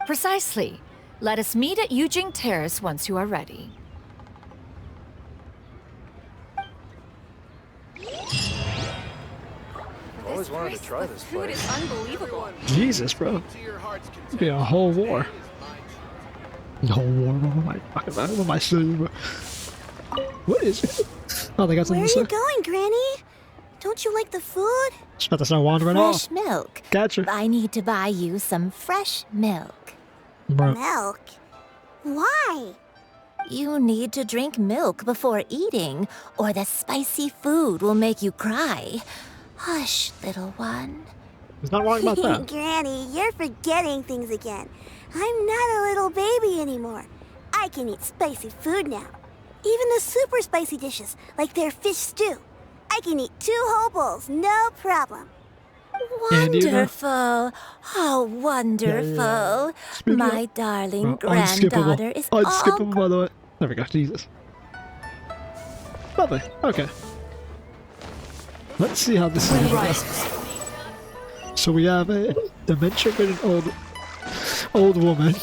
Precisely. Let us meet at Yujing Terrace once you are ready. Always wanted to try this Food place. is unbelievable. Jesus, bro. It'd be a whole war. A whole war? What am I talking about? What am I saying, bro? What is it? Oh, they got Where something are to say? you going, Granny? Don't you like the food? Just about to start wandering Fresh off. milk. Gotcha. I need to buy you some fresh milk. Bro. Milk? Why? You need to drink milk before eating, or the spicy food will make you cry. Hush, little one. He's not wrong about that. Granny, you're forgetting things again. I'm not a little baby anymore. I can eat spicy food now. Even the super spicy dishes, like their fish stew. I can eat 2 whole bowls, no problem. Andy, you know? Wonderful. How wonderful. Speaking My of- darling Bro, unskippable. granddaughter is all... Unskippable, by the way. There we go. Jesus. Lovely. Okay. Let's see how this is going to go. So we have a dementia-ridden old woman.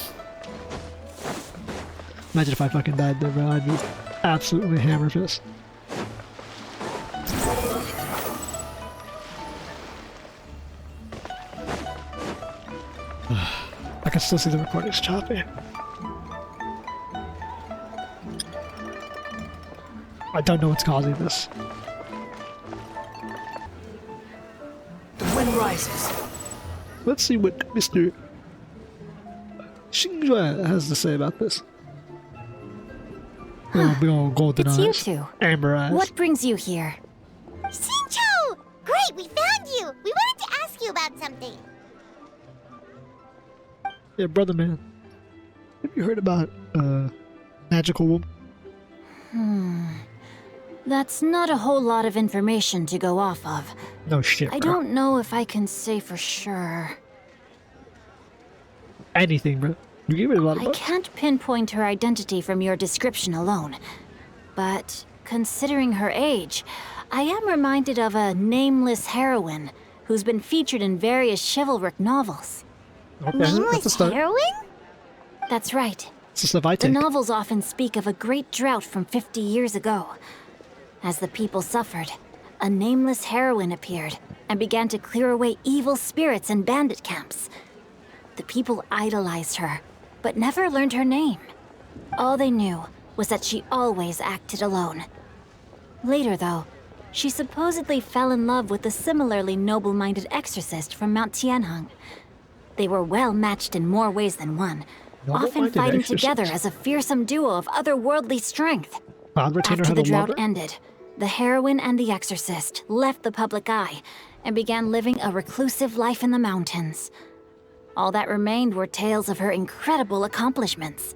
Imagine if I fucking died there, bro. I'd be absolutely hammer fist. can still see the recordings choppy. I don't know what's causing this. The wind rises. Let's see what Mr. Xianyun has to say about this. Oh, big old golden It's eyes. you two. Amber eyes. What brings you here? Xingqiu! Great, we found you! We wanted to ask you about something. Yeah, brother man. Have you heard about, magical woman? That's not a whole lot of information to go off of. No shit, I bro. don't know if I can say for sure. Anything, bro. You give it a lot of I bucks. can't pinpoint her identity from your description alone. But considering her age, I am reminded of a nameless heroine who's been featured in various chivalric novels. Okay, that's a Nameless start. heroine? That's right. It's the stuff I The take. novels often speak of a great drought from 50 years ago. As the people suffered, a nameless heroine appeared and began to clear away evil spirits and bandit camps. The people idolized her, but never learned her name. All they knew was that she always acted alone. Later, though, she supposedly fell in love with a similarly noble-minded exorcist from Mount Tianheng. They were well matched in more ways than one, often Noble-minded fighting exorcist. together as a fearsome duo of otherworldly strength. Cloud Retainer After had the a drought lover? ended, the heroine and the exorcist left the public eye and began living a reclusive life in the mountains. All that remained were tales of her incredible accomplishments.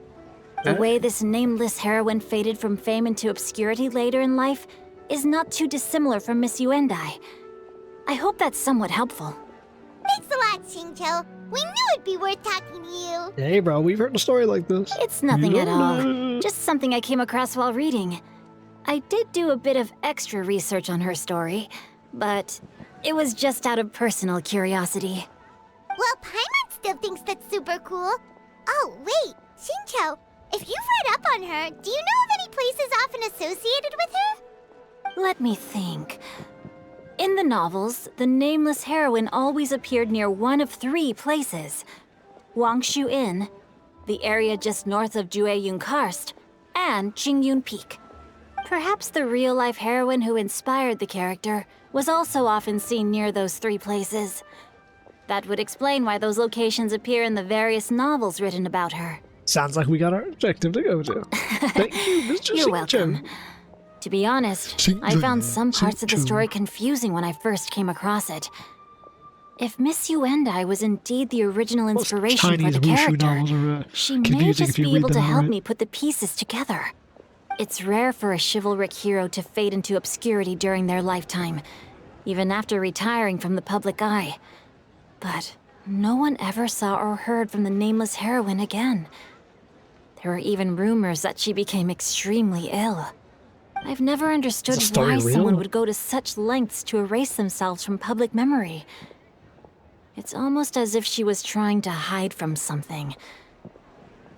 The way this nameless heroine faded from fame into obscurity later in life is not too dissimilar from Miss Yuendai. I hope that's somewhat helpful. Thanks a lot, Xingqiu. We knew it'd be worth talking to you. Hey, bro, we've heard a story like this. It's nothing at all. Yeah. Just something I came across while reading. I did do a bit of extra research on her story, but it was just out of personal curiosity. Well, Paimon still thinks that's super cool. Oh, wait, Xingqiu, if you've read up on her, do you know of any places often associated with her? Let me think. In the novels, the nameless heroine always appeared near one of three places: Wangshu Inn, the area just north of Jueyun Karst, and Qingyun Peak. Perhaps the real-life heroine who inspired the character was also often seen near those three places. That would explain why those locations appear in the various novels written about her. Sounds like we got our objective to go to. Thank you, Mr. You're Xingqiu. welcome. To be honest, I found some parts of the story confusing when I first came across it. If Miss Yuendai was indeed the original Most inspiration for Chinese the wushu character, novels are she may confusing just if you be read able to them help right. me put the pieces together. It's rare for a chivalric hero to fade into obscurity during their lifetime, even after retiring from the public eye. But no one ever saw or heard from the nameless heroine again. There were even rumors that she became extremely ill. I've never understood Is the story why real? someone would go to such lengths to erase themselves from public memory. It's almost as if she was trying to hide from something.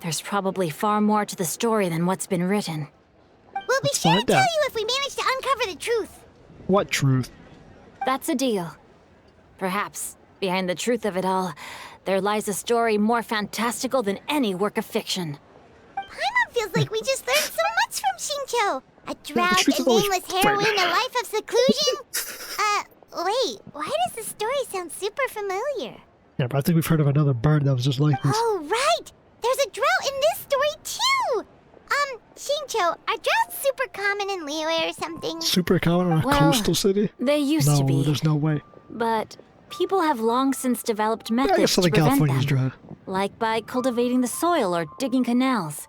There's probably far more to the story than what's been written. We'll be Let's sure to find tell out. you if we manage to uncover the truth. What truth? That's a deal. Perhaps, behind the truth of it all, there lies a story more fantastical than any work of fiction. Paimon feels like we just learned so much from Xingqiu. A drought, truth a is always nameless heroine, a life of seclusion. Wait, why does the story sound super familiar? Yeah, but I think we've heard of another bird that was just like this. Oh, right! There's a drought in this story, too! Xingqiu, are droughts super common in Liyue or something? Super common on a Well, coastal city? They used No, to be, there's no way. but people have long since developed Yeah, I methods guess to Southern prevent California's them, dry. like by cultivating the soil or digging canals.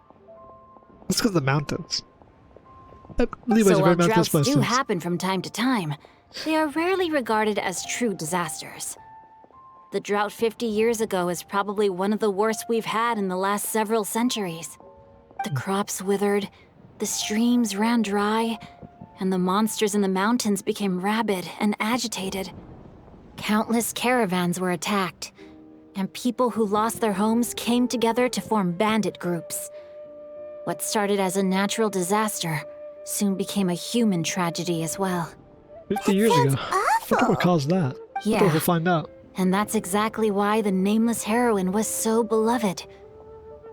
That's because of the mountains. Liyue's So a very while mountainous droughts place. do happen from time to time, they are rarely regarded as true disasters. The drought 50 years ago is probably one of the worst we've had in the last several centuries. The crops withered, the streams ran dry, and the monsters in the mountains became rabid and agitated. Countless caravans were attacked, and people who lost their homes came together to form bandit groups. What started as a natural disaster soon became a human tragedy as well. 50 years ago. Awful. Look at what caused that. Yeah. We'll find out. And that's exactly why the nameless heroine was so beloved.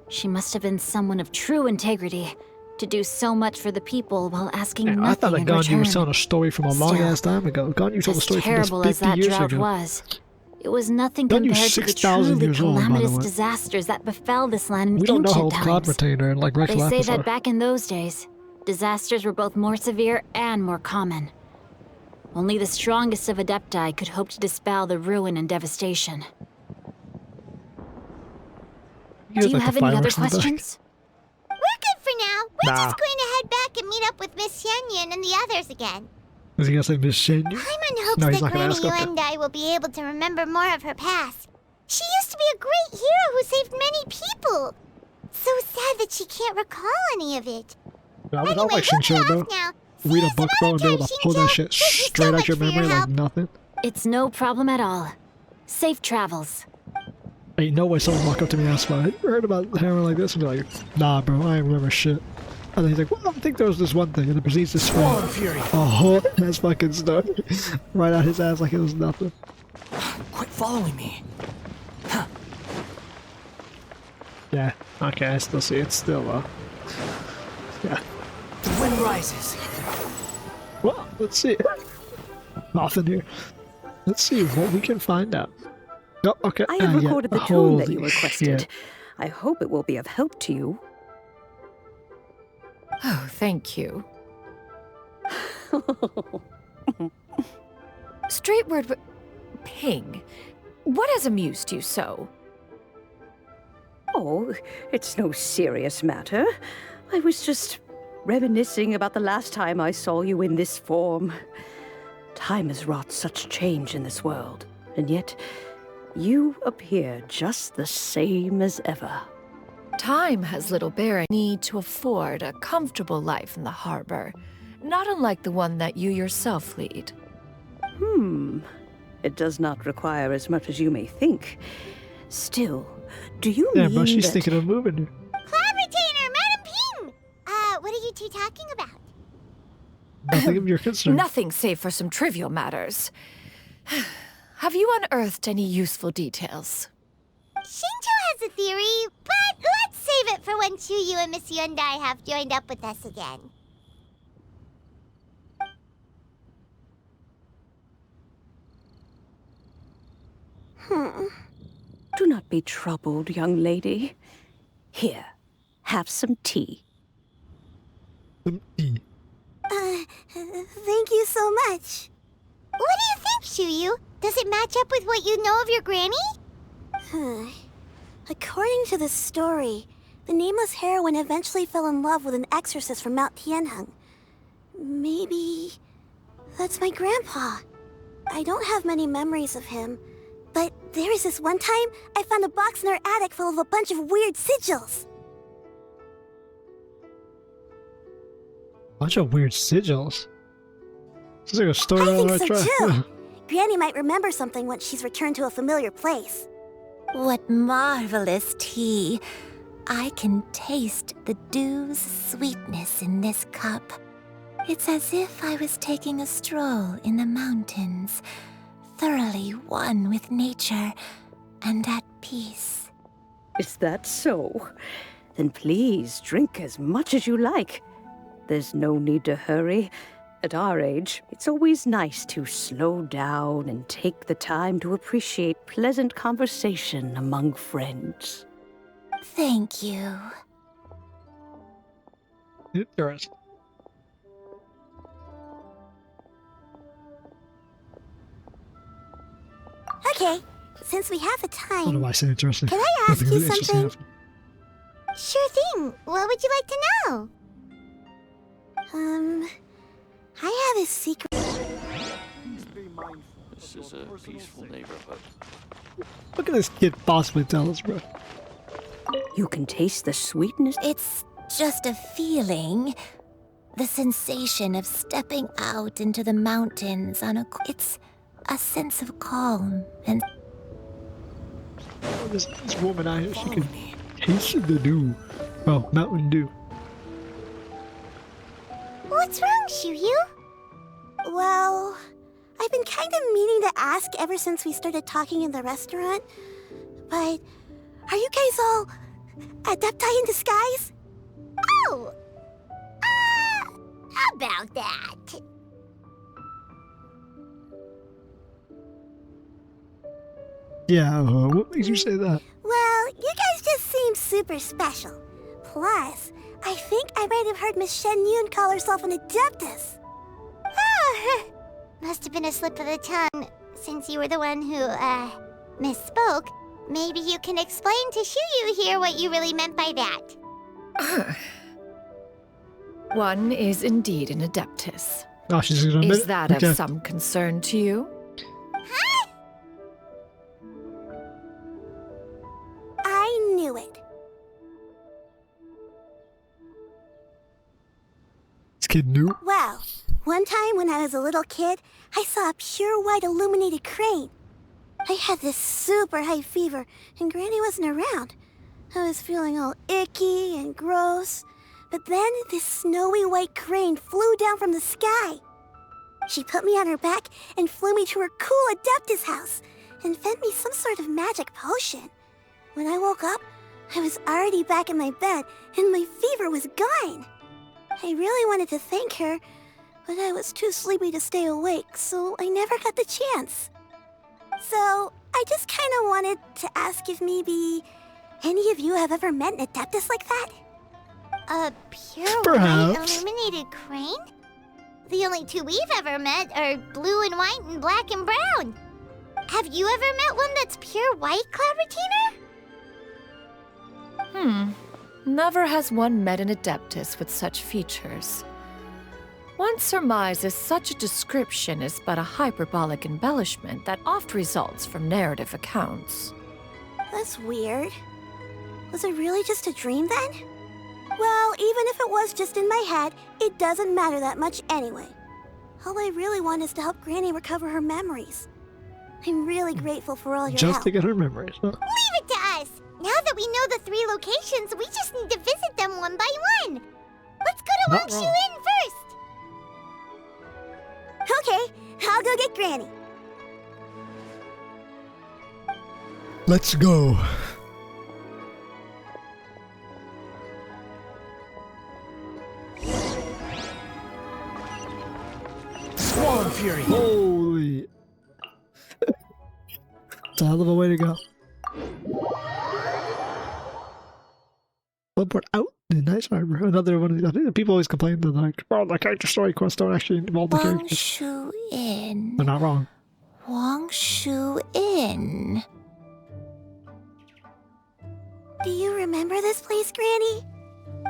She must have been someone of true integrity, to do so much for the people while asking Yeah, nothing I thought that in Xianyun return. was telling a story from a long ass time ago. Xianyun told a As story from terrible as 50 that years drought ago. was, it was nothing Xianyun's compared to the 6,000 truly years old, by the calamitous way. disasters that befell this land in We don't know how ancient old Cloud times. Retainer and like They Rex say Lapis that are. back in those days, disasters were both more severe and more common. Only the strongest of Adepti could hope to dispel the ruin and devastation. Do you have any other questions? We're good for now. We're Nah. just going to head back and meet up with Miss Xianyun and the others again. Was he gonna say Miss Xianyun? I'm in hopes No, he's that not gonna Granny ask up there. Yuendai will be able to remember more of her past. She used to be a great hero who saved many people. So sad that she can't recall any of it. I would Anyway, like we'll Shincho, be bro. off now. Read a See you book, some bro, other and be able time, to pull that Shincho. shit Thank you so straight out much your for your memory like help. nothing. It's no problem at all. Safe travels. Ain't no way someone walk up to me and ask about it. Heard about heroin like this and be like, nah, bro, I ain't remember shit. And then he's like, well, I think there was this one thing, and it proceeds to spray a whole ass fucking story right out his ass like it was nothing. Quit following me. Yeah, okay, I still see it. Still, yeah. The wind rises. Well, let's see. Nothing here. Let's see what we can find out. Oh, okay. I have yeah. recorded the tune that you Holy requested. shit. I hope it will be of help to you. Oh, thank you. Straightward, Ping, what has amused you so? Oh, it's no serious matter. I was just reminiscing about the last time I saw you in this form. Time has wrought such change in this world, and yet you appear just the same as ever. Time has little bearing need to afford a comfortable life in the harbor, not unlike the one that you yourself lead. It does not require as much as you may think. Still, do you Yeah, mean bro, she's that... thinking of moving here. Cloud Retainer, Madam Ping! What are you two talking about? Nothing of your concern. Nothing save for some trivial matters. Have you unearthed any useful details? Shincho has a theory, but let's save it for when Chuyu and Miss Yuendai have joined up with us again. Do not be troubled, young lady. Here, have some tea. Thank you so much. What do you think, Chuyu? Does it match up with what you know of your granny? According to the story, the nameless heroine eventually fell in love with an exorcist from Mount Tianheng. Maybe that's my grandpa. I don't have many memories of him, but there was this one time I found a box in our attic full of a bunch of weird sigils. Bunch of weird sigils. This is like a story I on think the so right track. too. Granny might remember something once she's returned to a familiar place. What marvelous tea. I can taste the dew's sweetness in this cup. It's as if I was taking a stroll in the mountains, thoroughly one with nature and at peace. Is that so? Then please drink as much as you like. There's no need to hurry. At our age, it's always nice to slow down and take the time to appreciate pleasant conversation among friends. Thank you. Interesting. Okay, since we have the I don't know time, why I said interesting. can I ask Nothing you really interesting something? happened. Sure thing. What would you like to know? I have a secret. This is a peaceful neighborhood. What can this kid possibly tell us, bro? You can taste the sweetness. It's just a feeling. The sensation of stepping out into the mountains on it's a sense of calm and... Oh, this woman out here, she can taste the dew. Oh, Mountain Dew. What's wrong, Chuyu? Well, I've been kind of meaning to ask ever since we started talking in the restaurant, but are you guys all adepti in disguise? Oh! About that. Yeah, what makes you say that? Well, you guys just seem super special. Plus, I think I might have heard Miss Xianyun call herself an adeptus. Must have been a slip of the tongue, since you were the one who, misspoke. Maybe you can explain to Xianyun here what you really meant by that. One is indeed an adeptus. Oh, she's gonna admit Is it? that Okay. of some concern to you? Huh? I knew it. This kid knew. Well, one time when I was a little kid, I saw a pure white illuminated crane. I had this super high fever, and Granny wasn't around. I was feeling all icky and gross. But then this snowy white crane flew down from the sky. She put me on her back and flew me to her cool adeptus house and fed me some sort of magic potion. When I woke up, I was already back in my bed and my fever was gone. I really wanted to thank her, but I was too sleepy to stay awake, so I never got the chance. So I just kind of wanted to ask if maybe any of you have ever met an adeptus like that? A pure Perhaps. white illuminated crane? The only two we've ever met are blue and white and black and brown. Have you ever met one that's pure white, Clevertina? Never has one met an adeptus with such features. One surmises such a description is but a hyperbolic embellishment that oft results from narrative accounts. That's weird. Was it really just a dream then? Well, even if it was just in my head, it doesn't matter that much anyway. All I really want is to help Granny recover her memories. I'm really grateful for all your Just help. to get her memories. Huh? Leave it to us! Now that we know the 3 locations, we just need to visit them one by one. Let's go to Not 𝐿𝐿𝐿 first. Okay, I'll go get Granny. Let's go. Swan Fury! Holy. It's a hell of a way to go. Teleport out in Nice Harbor. Another one of the, I think the people always complain that like, oh, the character story quests don't actually involve the Wang characters. Shu In. They're not wrong. Wang Shu In. Do you remember this place, Granny?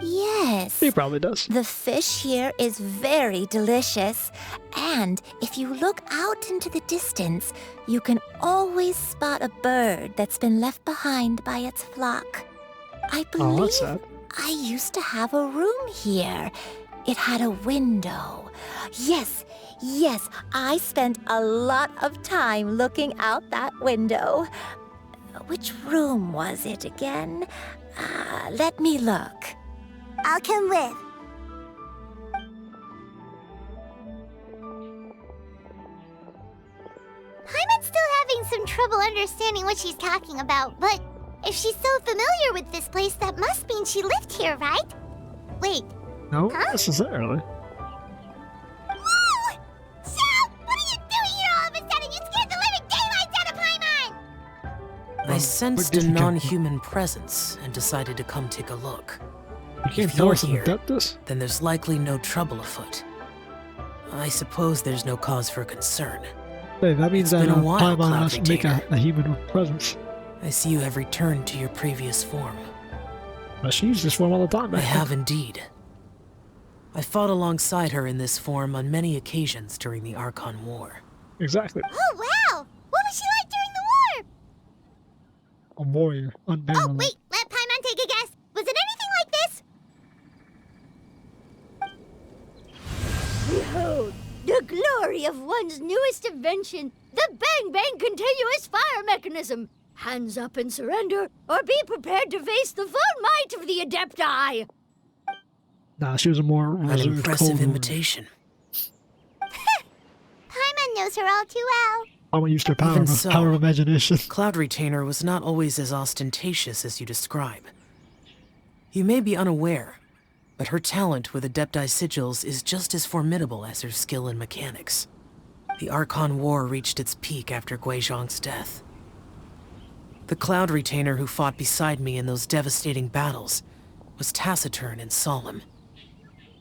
Yes. He probably does. The fish here is very delicious. And if you look out into the distance, you can always spot a bird that's been left behind by its flock. I Oh, believe that's sad. I used to have a room here. It had a window. Yes, I spent a lot of time looking out that window. Which room was it again? Let me look. I'll come with. Paimon's still having some trouble understanding what she's talking about, but if she's so familiar with this place, that must mean she lived here, right? Wait, No, Huh? necessarily. whoa! Shell, what are you doing here all of a sudden? You scared the living daylights out of Paimon! I sensed did a you go? non-human presence and decided to come take a look. You can't If tell you're us an here, adeptus. then there's likely no trouble afoot. I suppose there's no cause for concern. Hey, that means It's that been a while, Paimon Cloud has to make a Retainer. human presence. I see you have returned to your previous form. But she uses this form all the time. I back have then. indeed. I fought alongside her in this form on many occasions during the Archon War. Exactly. Oh, wow! What was she like during the war? A warrior. Unbanned. Oh, wait, let Paimon take a guess. Was it anything like this? Behold, the glory of one's newest invention, the Bang Bang Continuous Fire Mechanism. Hands up and surrender, or be prepared to face the full might of the Adepti. Nah, she was a more An reserved, impressive cold woman. imitation. Paimon knows her all too well. I want to use their power, Even so, power of imagination. Cloud Retainer was not always as ostentatious as you describe. You may be unaware, but her talent with Adepti sigils is just as formidable as her skill in mechanics. The Archon War reached its peak after Guizhong's death. The Cloud Retainer who fought beside me in those devastating battles was taciturn and solemn,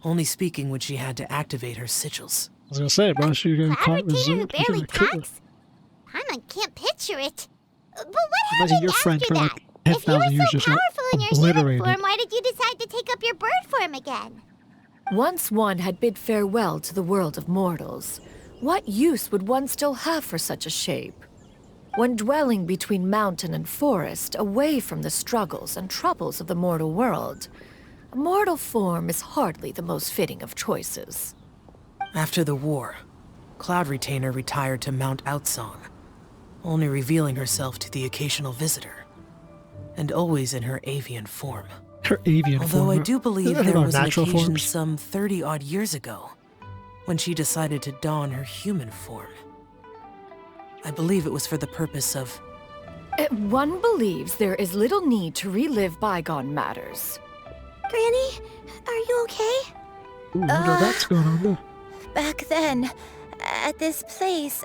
only speaking when she had to activate her sigils. I was gonna say, bro, she gonna Cloud Retainer who barely talks? I can't picture it. But what happened your friend after for that? like If you 10,000 were years so just powerful in your human obliterated. form, why did you decide to take up your bird form again? Once one had bid farewell to the world of mortals, what use would one still have for such a shape? When dwelling between mountain and forest, away from the struggles and troubles of the mortal world, a mortal form is hardly the most fitting of choices. After the war, Cloud Retainer retired to Mount Outsong, only revealing herself to the occasional visitor, and always in her avian form. Her avian Although form. I do believe Isn't that there about was an natural occasion forms? some 30-odd years ago, when she decided to don her human form. I believe it was for the purpose of... One believes there is little need to relive bygone matters. Granny, are you okay? Ooh, I wonder what's going on there. Back then, at this place,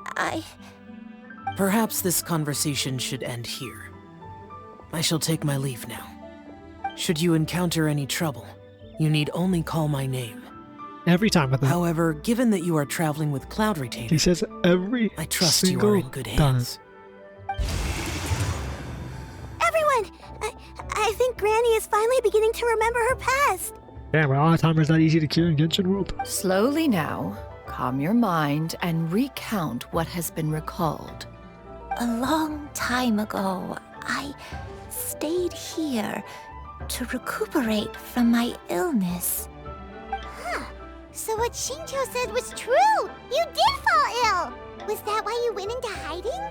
Perhaps this conversation should end here. I shall take my leave now. Should you encounter any trouble, you need only call my name. Every time with that. However, given that you are traveling with Cloud Retainer, He says every I trust you single are in good time. hands. Everyone! I think Granny is finally beginning to remember her past. Damn, are Alzheimer's that easy to cure in Genshin World? Slowly now, calm your mind and recount what has been recalled. a long time ago, I stayed here to recuperate from my illness. Huh. So what Shinjo said was true! You did fall ill! Was that why you went into hiding?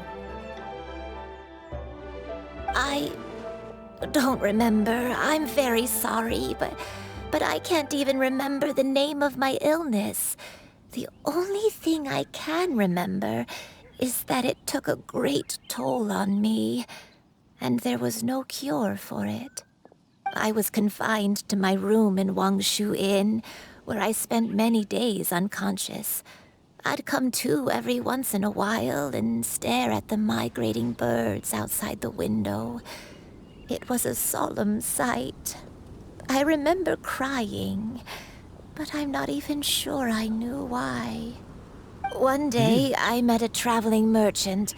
I don't remember. I'm very sorry, but I can't even remember the name of my illness. The only thing I can remember is that it took a great toll on me, and there was no cure for it. I was confined to my room in Wangshu Inn, where I spent many days unconscious. I'd come to every once in a while and stare at the migrating birds outside the window. It was a solemn sight. I remember crying, but I'm not even sure I knew why. One day, I met a traveling merchant.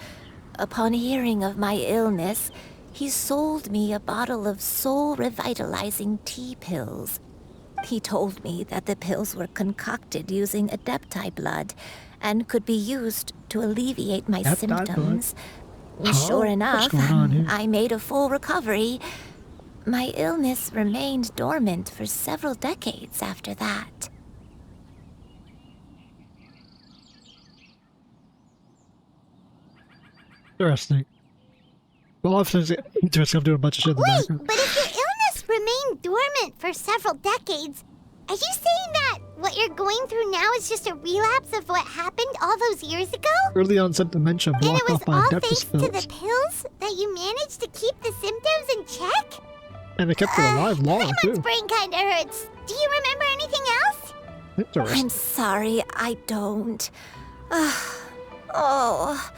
Upon hearing of my illness, he sold me a bottle of soul-revitalizing tea pills. He told me that the pills were concocted using Adepti blood and could be used to alleviate my symptoms. Sure enough, I made a full recovery. My illness remained dormant for several decades after that. Interesting. Well, obviously, interesting. I'm doing a bunch of shit in the background. But if your illness remained dormant for several decades, are you saying that what you're going through now is just a relapse of what happened all those years ago? Early onset dementia And blocked it was off by all Adeptus thanks to pills. the pills that you managed to keep the symptoms in check? And it kept her alive long, My too. brain kinda hurts. Do you remember anything else? Interesting. I'm sorry, I don't. Oh,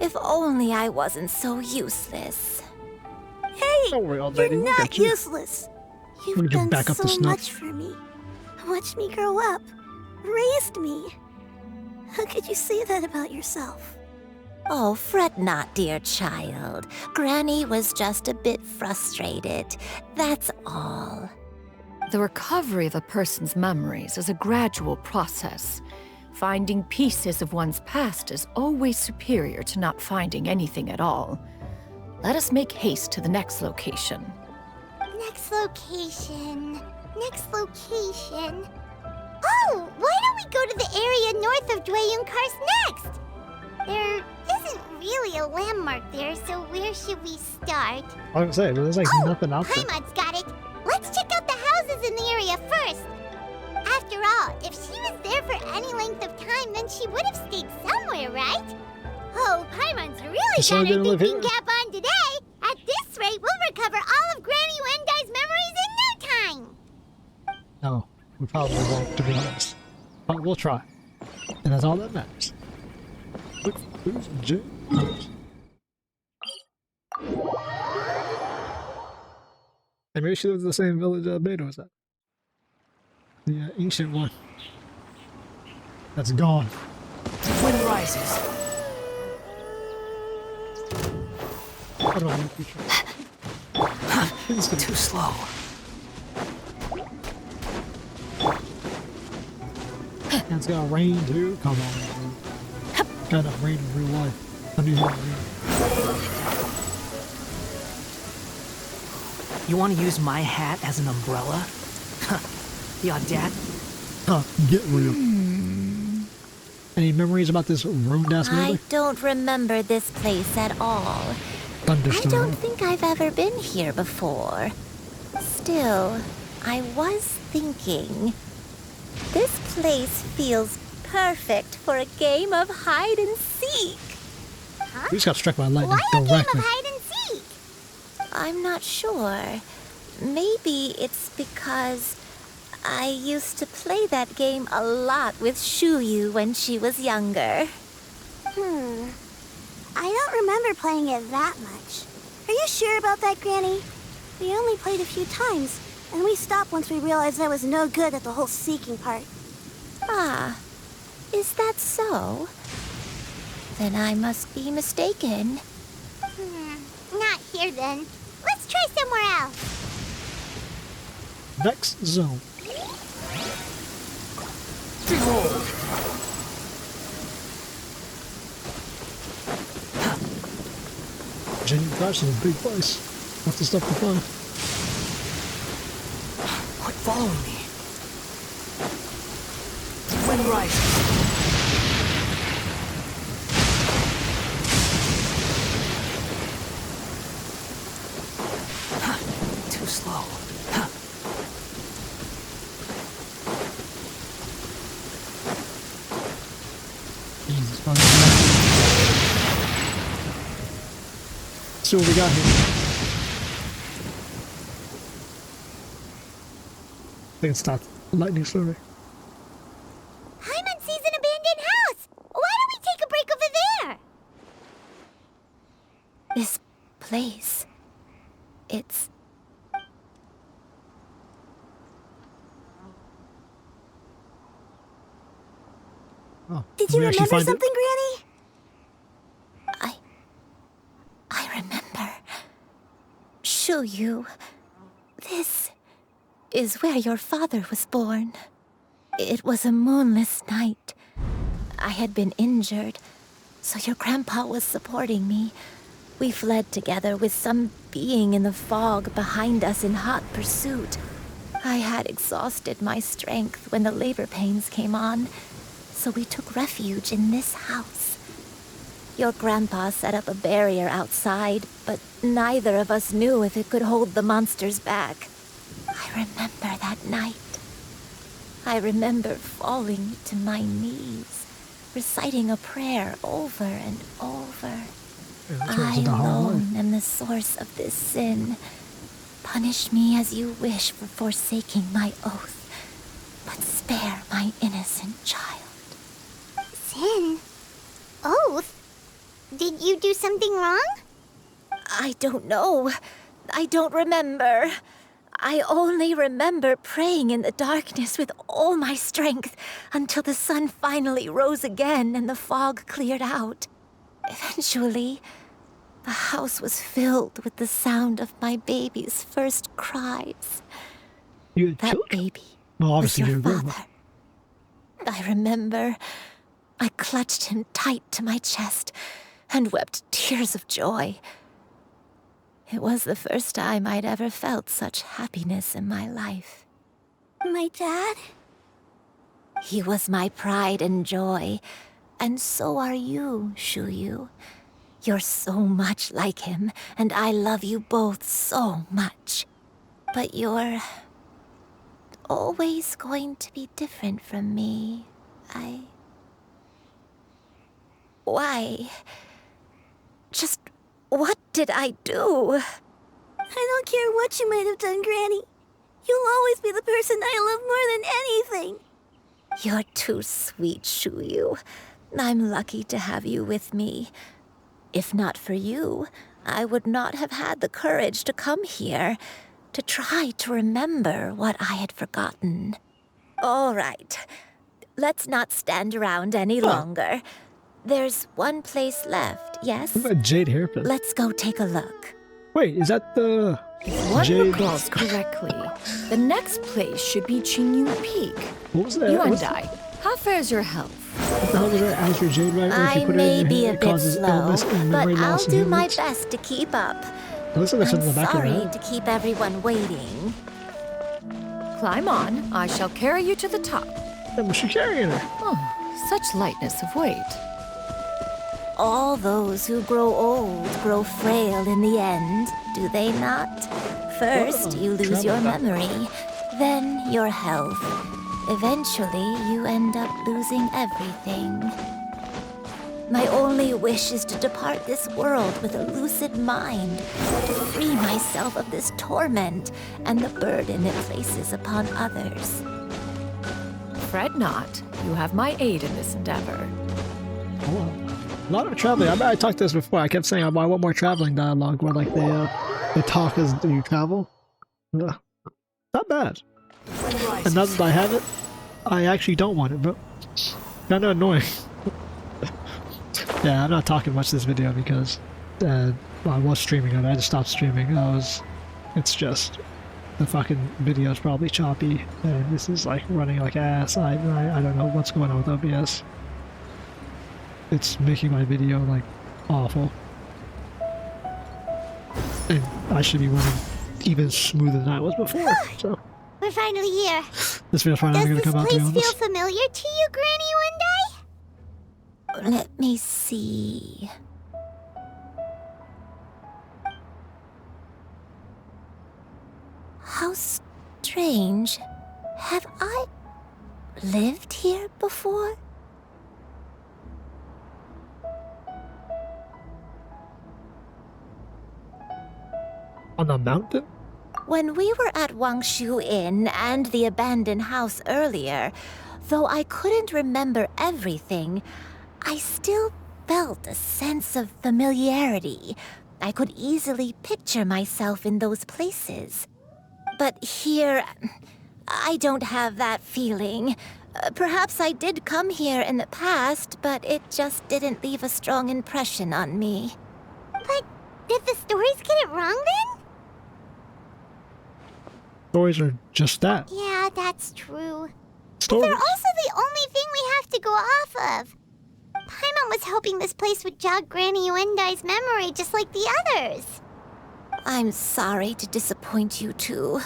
if only I wasn't so useless. Hey, Don't worry, old you're lady, we'll not get you. useless. Let You've me get done back up so the snuff. much for me. Watched me grow up. Raised me. How could you say that about yourself? Oh, fret not, dear child. Granny was just a bit frustrated. That's all. The recovery of a person's memories is a gradual process. Finding pieces of one's past is always superior to not finding anything at all. Let us make haste to the next location. Next location. Next location. Oh, why don't we go to the area north of 𝐿𝐴𝐿 next? There isn't really a landmark there, so where should we start? I was gonna say, there's like nothing out there. Paimon got it. Let's check out the houses in the area first. After all, if she was there for any length of time, then she would have stayed somewhere, right? Oh, Paimon's really So got her gonna live thinking here? cap on today. At this rate, we'll recover all of Granny Wendai's memories in no time. No, we probably won't, to be honest. But we'll try. And that's all that matters. Look, who's J? And maybe she lives in the same village Beta was at. The ancient one. That's gone. Wind rises. I don't know if you try. Too slow. And it's got rain too? Come on, bro. Got enough rain in real life. I need more rain. You want to use my hat as an umbrella? The audacity. Huh, get real. Any memories about this ruined-ass I building? don't remember this place at all. I Thunderstorm. don't think I've ever been here before. Still, I was thinking, this place feels perfect for a game of hide and seek. We just got struck by lightning Why a game of directly. hide and seek? I'm not sure. Maybe it's because I used to play that game a lot with Xianyun when she was younger. I don't remember playing it that much. Are you sure about that, Granny? We only played a few times, and we stopped once we realized I was no good at the whole seeking part. Ah, is that so? Then I must be mistaken. Not here then. Let's try somewhere else. Vex Zone. Behold! Genuine Crash is a big place. Lots of stuff to find. Quit following me. Wind rises. Too slow. Jesus fucking. See what we got here. I think it stopped. Lightning slowly. Paimon sees an abandoned house. Why don't we take a break over there? This place, it's... Oh, Did you we actually remember find something, Granny? I remember. Xianyun, this is where your father was born. It was a moonless night. I had been injured, so your grandpa was supporting me. We fled together with some being in the fog behind us in hot pursuit. I had exhausted my strength when the labor pains came on, so we took refuge in this house. Your grandpa set up a barrier outside, but neither of us knew if it could hold the monsters back. I remember that night. I remember falling to my knees, reciting a prayer over and over. I alone am the source of this sin. Punish me as you wish for forsaking my oath, but spare my innocent child. Sin? Oath? Did you do something wrong? I don't know. I don't remember. I only remember praying in the darkness with all my strength until the sun finally rose again and the fog cleared out. Eventually, the house was filled with the sound of my baby's first cries. That baby was your father. I remember I clutched him tight to my chest and wept tears of joy. It was the first time I'd ever felt such happiness in my life. My dad? He was my pride and joy, and so are you, Xianyun. You're so much like him, and I love you both so much. But you're always going to be different from me. Why? Just what did I do? I don't care what you might have done, Granny. You'll always be the person I love more than anything. You're too sweet, Xianyun. I'm lucky to have you with me. If not for you, I would not have had the courage to come here, to try to remember what I had forgotten. All right, let's not stand around any longer. There's one place left, yes? What about Jade hairpin? Let's go take a look. Wait, is that the If one Jade? recalls correctly, the next place should be Xianyun Peak. What was that? You and What's- I, how fares your health? What the hell was that? Azure Jade, right? Where if you I put it in may your be hair, a it bit causes slow, illness and but memory I'll loss in do my humans? best to keep up. Looks like that's in the I'm back of sorry that. to keep everyone waiting. Climb on, I shall carry you to the top. Then was she carrying her? Oh, such lightness of weight. All those who grow old grow frail in the end, do they not? First, you lose your memory, then your health. Eventually, you end up losing everything. My only wish is to depart this world with a lucid mind, to free myself of this torment and the burden it places upon others. Fret not, you have my aid in this endeavor. Oh, a lot of traveling. I bet I talked this before. I kept saying I want more traveling dialogue where like they talk as you travel. Ugh. Not bad. And now that I have it, I actually don't want it, but kind of annoying. Yeah, I'm not talking much this video because I was streaming it. I just stopped streaming. It's just the fucking video is probably choppy, and this is like running like ass. I don't know what's going on with OBS. It's making my video like awful, and I should be running even smoother than I was before. So We're finally here. this video's probably not Does gonna this come out to be place feel honest. familiar to you, Granny One Day? Let me see. How strange. Have I lived here before? On the mountain? When we were at Wangshu Inn and the abandoned house earlier, though I couldn't remember everything, I still felt a sense of familiarity. I could easily picture myself in those places. But here, I don't have that feeling. Perhaps I did come here in the past, but it just didn't leave a strong impression on me. But did the stories get it wrong then? Stories are just that. Yeah, that's true. But Stories. they're also the only thing we have to go off of. Paimon was hoping this place would jog Granny Yuendai's memory just like the others. I'm sorry to disappoint you too.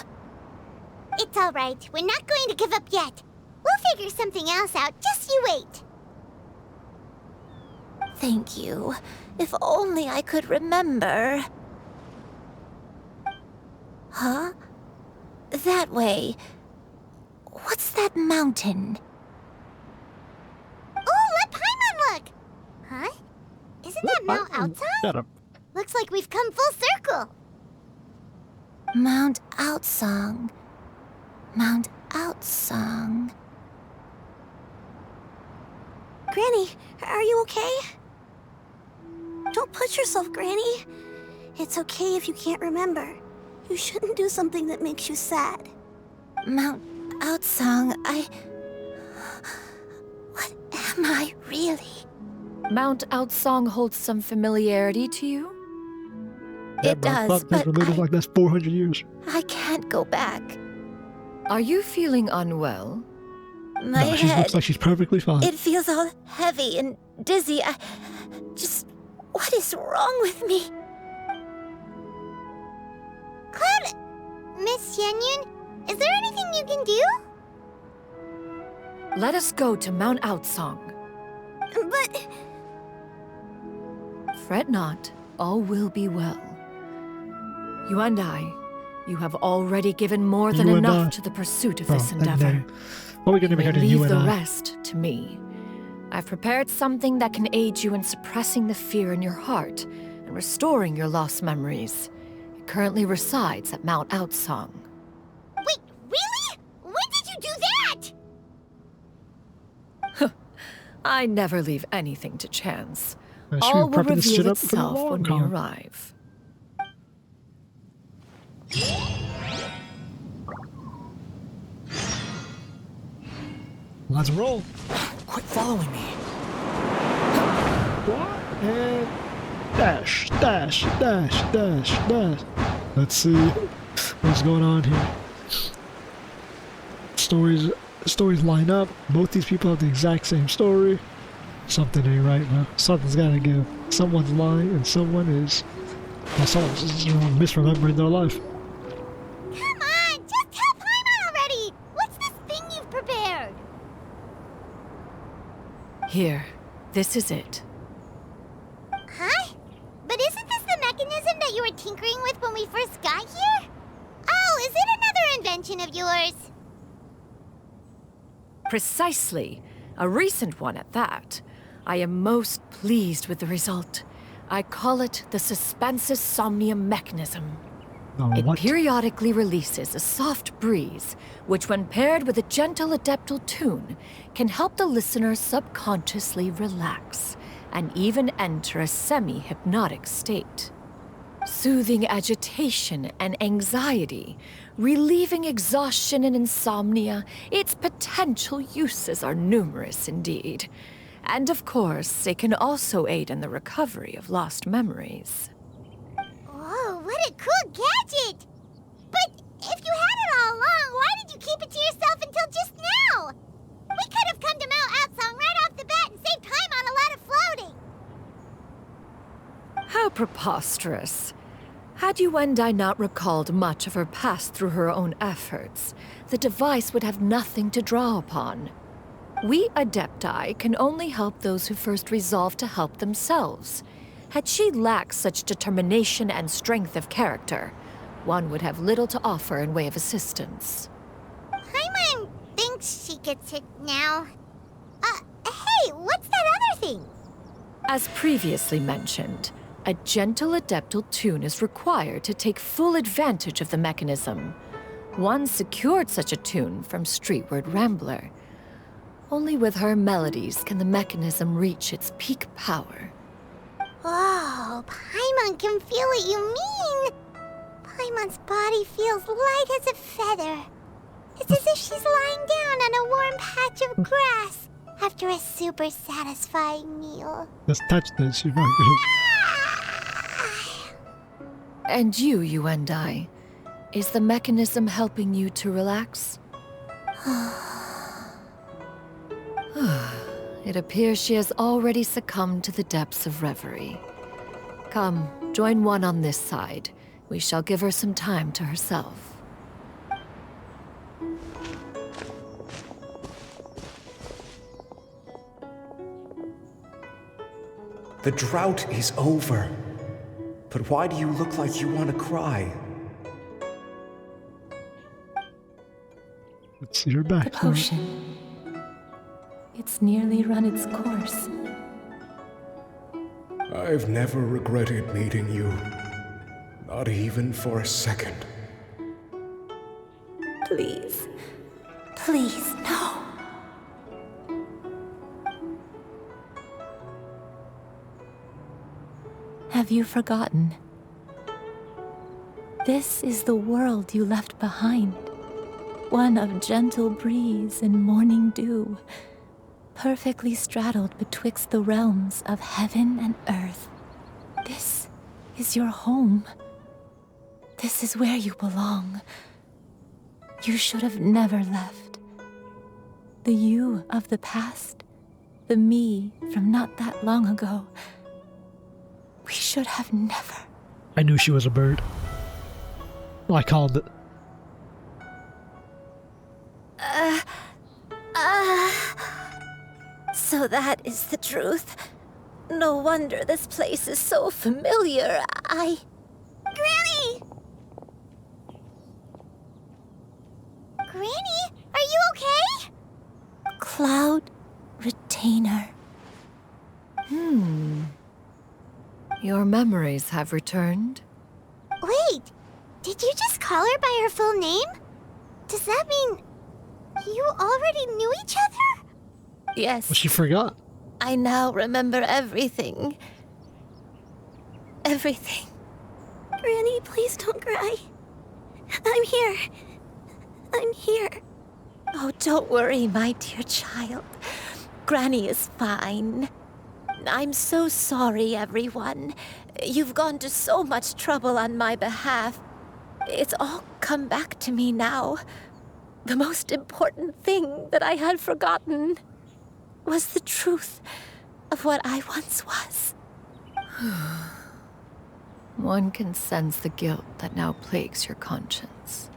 It's all right. We're not going to give up yet. We'll figure something else out. Just you wait. Thank you. If only I could remember. Huh? That way. What's that mountain? Oh, let Paimon look! Huh? Isn't that Mount outside? Shut up. Looks like we've come full circle. Mount Outsong. Mount Outsong. Granny, are you okay? Don't push yourself, Granny. It's okay if you can't remember. You shouldn't do something that makes you sad. Mount Outsong, What am I really? Mount Outsong holds some familiarity to you? It does, but like that's 400 years. I can't go back. Are you feeling unwell? My No, she head, looks like she's perfectly fine. it feels all heavy and dizzy. What is wrong with me? Cloud... Miss Xianyun, is there anything you can do? Let us go to Mount Outsong. But... Fret not, all will be well. You and I, You have already given more than You and enough I. to the pursuit of Bro, this that endeavor. name. What are we gonna May make her do? leave You and the I. rest to me. I've prepared something that can aid you in suppressing the fear in your heart and restoring your lost memories. It currently resides at Mount Outsong. Wait, really? When did you do that? I never leave anything to chance. Should we All will prepping this shit reveal up for the itself long when we con? arrive. Let's roll. Quit following me. What? And dash, dash, dash, dash, dash. Let's see what's going on here. Stories line up. Both these people have the exact same story. Something ain't right, bro. Something's gotta give. Someone's lying and someone's misremembering their life. Come on, just tell Paimon already! What's this thing you've prepared? Here, this is it. Huh? But isn't this the mechanism that you were tinkering with when we first got here? Oh, is it another invention of yours? Precisely. A recent one at that. I am most pleased with the result. I call it the Suspensus Somnium mechanism. It periodically releases a soft breeze, which when paired with a gentle adeptal tune, can help the listener subconsciously relax and even enter a semi-hypnotic state. Soothing agitation and anxiety, relieving exhaustion and insomnia, its potential uses are numerous indeed. And of course, it can also aid in the recovery of lost memories. Whoa, what a cool gadget! But if you had it all along, why did you keep it to yourself until just now? We could have come to Mount Outsong right off the bat and saved time on a lot of floating. How preposterous. Had you and I not recalled much of her past through her own efforts, the device would have nothing to draw upon. We Adepti can only help those who first resolve to help themselves. Had she lacked such determination and strength of character, one would have little to offer in way of assistance. Paimon thinks she gets it now. Hey, what's that other thing? As previously mentioned, a gentle adeptal tune is required to take full advantage of the mechanism. One secured such a tune from Streetward Rambler. Only with her melodies can the mechanism reach its peak power. Oh, Paimon can feel what you mean. Paimon's body feels light as a feather. It's as if she's lying down on a warm patch of grass after a super satisfying meal. Let's touch this. You might And you and I, is the mechanism helping you to relax? It appears she has already succumbed to the depths of reverie. Come, join one on this side. We shall give her some time to herself. The drought is over. But why do you look like you want to cry? Let's see her back. The potion. It's nearly run its course. I've never regretted meeting you. Not even for a second. Please. Please, no. Have you forgotten? This is the world you left behind. One of gentle breeze and morning dew, perfectly straddled betwixt the realms of heaven and earth. This is your home. This is where you belong. You should have never left. The you of the past, the me from not that long ago. We should have never. I knew she was a bird. Well, I called it. So that is the truth. No wonder this place is so familiar. Granny! Granny, are you okay? Cloud Retainer. Your memories have returned? Wait, did you just call her by her full name? Does that mean you already knew each other? Yes. Well, she forgot. I now remember everything. Everything. Granny, please don't cry. I'm here. I'm here. Oh, don't worry, my dear child. Granny is fine. I'm so sorry, everyone. You've gone to so much trouble on my behalf. It's all come back to me now. The most important thing that I had forgotten was the truth of what I once was. One can sense the guilt that now plagues your conscience.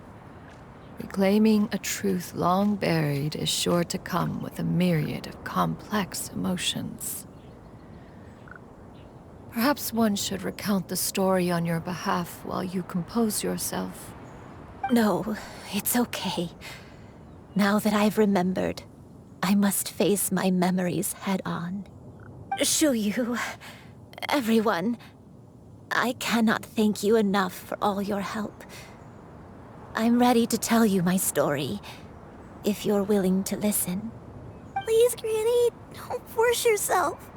Reclaiming a truth long buried is sure to come with a myriad of complex emotions. Perhaps one should recount the story on your behalf while you compose yourself. No, it's okay. Now that I've remembered, I must face my memories head on. Xianyun, everyone, I cannot thank you enough for all your help. I'm ready to tell you my story, if you're willing to listen. Please, Granny, don't force yourself.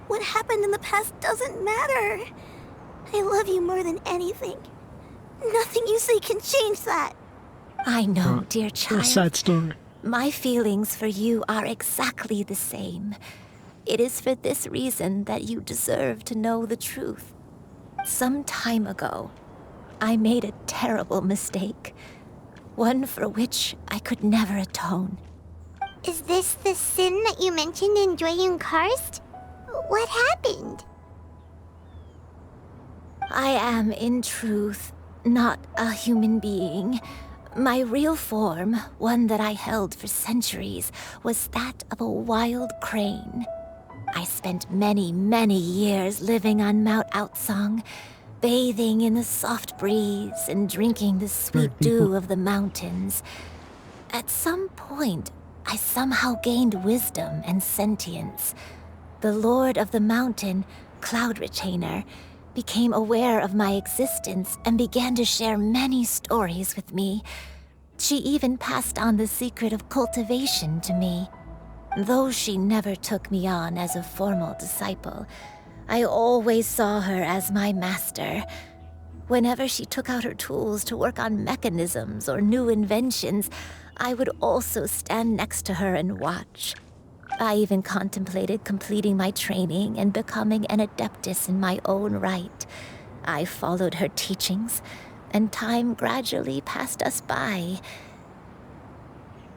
What happened in the past doesn't matter. I love you more than anything. Nothing you say can change that. I know, dear child. Sad story. My feelings for you are exactly the same. It is for this reason that you deserve to know the truth. Some time ago, I made a terrible mistake. One for which I could never atone. Is this the sin that you mentioned in 𝐿𝐿𝐼𝐻𝐻𝐿? What happened? I am, in truth, not a human being. My real form, one that I held for centuries, was that of a wild crane. I spent many, many years living on Mount 𝐿𝐿𝐼𝐻𝐻𝐿, bathing in the soft breeze and drinking the sweet dew of the mountains. At some point, I somehow gained wisdom and sentience. The Lord of the Mountain, Cloud Retainer, became aware of my existence and began to share many stories with me. She even passed on the secret of cultivation to me. Though she never took me on as a formal disciple, I always saw her as my master. Whenever she took out her tools to work on mechanisms or new inventions, I would also stand next to her and watch. I even contemplated completing my training and becoming an adeptus in my own right. I followed her teachings, and time gradually passed us by.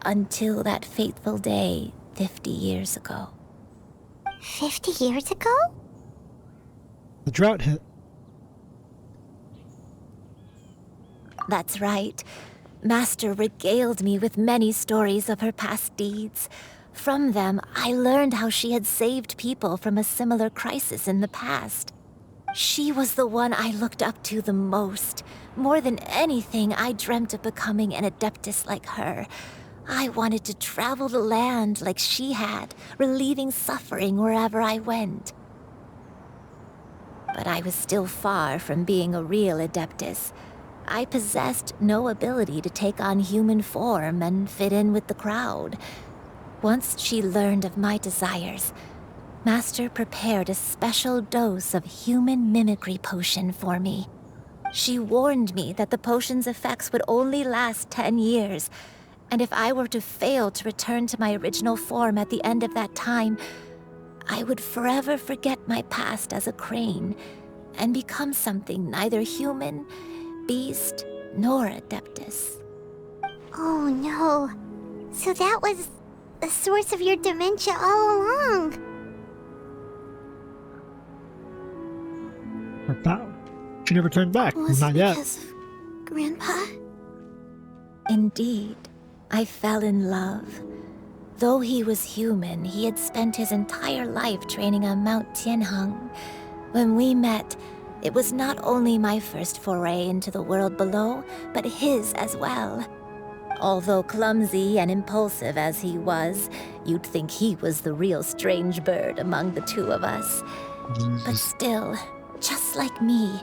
Until that fateful day 50 years ago. 50 years ago? The drought hit. That's right. Master regaled me with many stories of her past deeds. From them, I learned how she had saved people from a similar crisis in the past. She was the one I looked up to the most. More than anything, I dreamt of becoming an adeptus like her. I wanted to travel the land like she had, relieving suffering wherever I went. But I was still far from being a real adeptus. I possessed no ability to take on human form and fit in with the crowd. Once she learned of my desires, Master prepared a special dose of human mimicry potion for me. She warned me that the potion's effects would only last 10 years, and if I were to fail to return to my original form at the end of that time, I would forever forget my past as a crane and become something neither human, beast, nor adeptus. Oh no. So that was the source of your dementia all along. But that, she never turned back. Was Not it yet. because of Grandpa? Indeed, I fell in love. Though he was human, he had spent his entire life training on Mount Tianheng. When we met, it was not only my first foray into the world below, but his as well. Although clumsy and impulsive as he was, you'd think he was the real strange bird among the two of us. But still, just like me,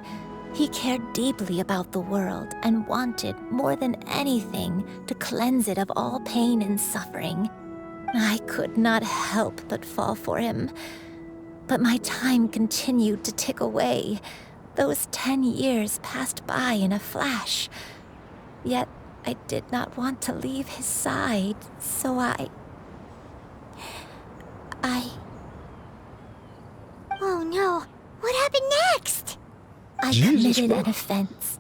he cared deeply about the world and wanted, more than anything, to cleanse it of all pain and suffering. I could not help but fall for him. But my time continued to tick away. Those 10 years passed by in a flash. Yet I did not want to leave his side, so I... Oh no, what happened next? I committed an offense.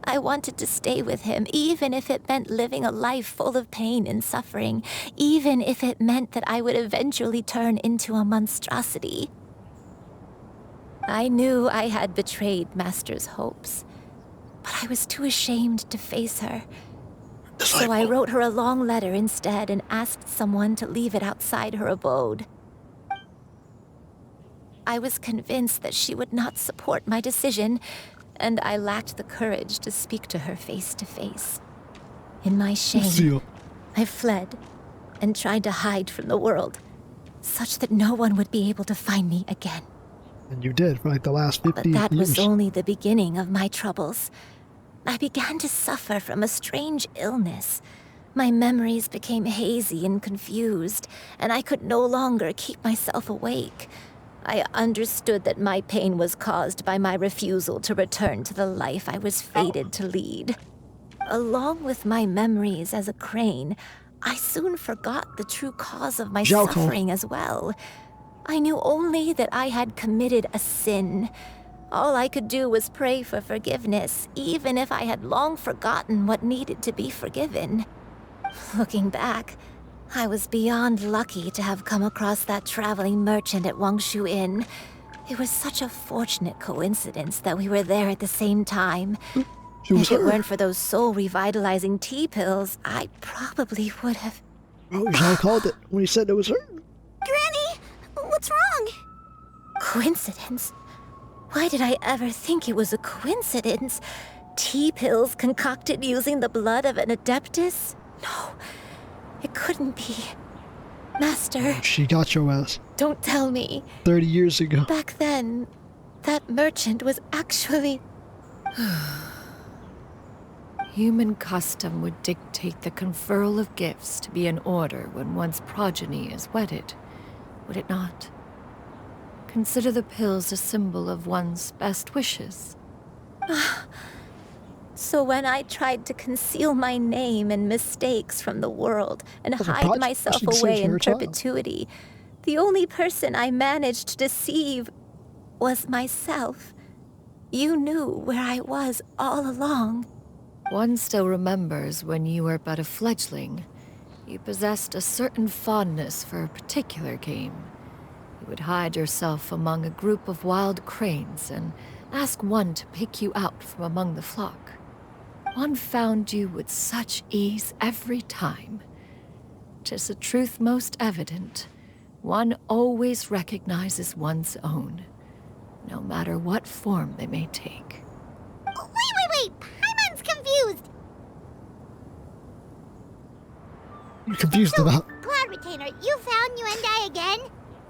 I wanted to stay with him, even if it meant living a life full of pain and suffering, even if it meant that I would eventually turn into a monstrosity. I knew I had betrayed Master's hopes, but I was too ashamed to face her. So I wrote her a long letter instead and asked someone to leave it outside her abode. I was convinced that she would not support my decision, and I lacked the courage to speak to her face to face. In my shame, I fled and tried to hide from the world, such that no one would be able to find me again. And you did for like the last 50 years. But that was only the beginning of my troubles. I began to suffer from a strange illness. My memories became hazy and confused, and I could no longer keep myself awake. I understood that my pain was caused by my refusal to return to the life I was fated to lead. Along with my memories as a crane, I soon forgot the true cause of my suffering as well. I knew only that I had committed a sin. All I could do was pray for forgiveness, even if I had long forgotten what needed to be forgiven. Looking back, I was beyond lucky to have come across that traveling merchant at 𝐿𝐿𝐴 Inn. It was such a fortunate coincidence that we were there at the same time. If it weren't for those soul-revitalizing tea pills, I probably would have... Oh, Zhao called it when he said it was her. Granny, what's wrong? Coincidence? Why did I ever think it was a coincidence? Tea pills concocted using the blood of an adeptus? No, it couldn't be. Master. She got your ass. Don't tell me. 30 years ago. Back then, that merchant was actually... Human custom would dictate the conferral of gifts to be in order when one's progeny is wedded, would it not? Consider the pills a symbol of one's best wishes. So when I tried to conceal my name and mistakes from the world and hide myself away in perpetuity, the only person I managed to deceive was myself. You knew where I was all along. One still remembers when you were but a fledgling. You possessed a certain fondness for a particular game. You would hide yourself among a group of wild cranes and ask one to pick you out from among the flock. One found you with such ease every time. 'Tis a truth most evident. One always recognizes one's own, no matter what form they may take. Wait! Paimon's confused! You're confused about... Cloud Retainer, you found Yuendai again?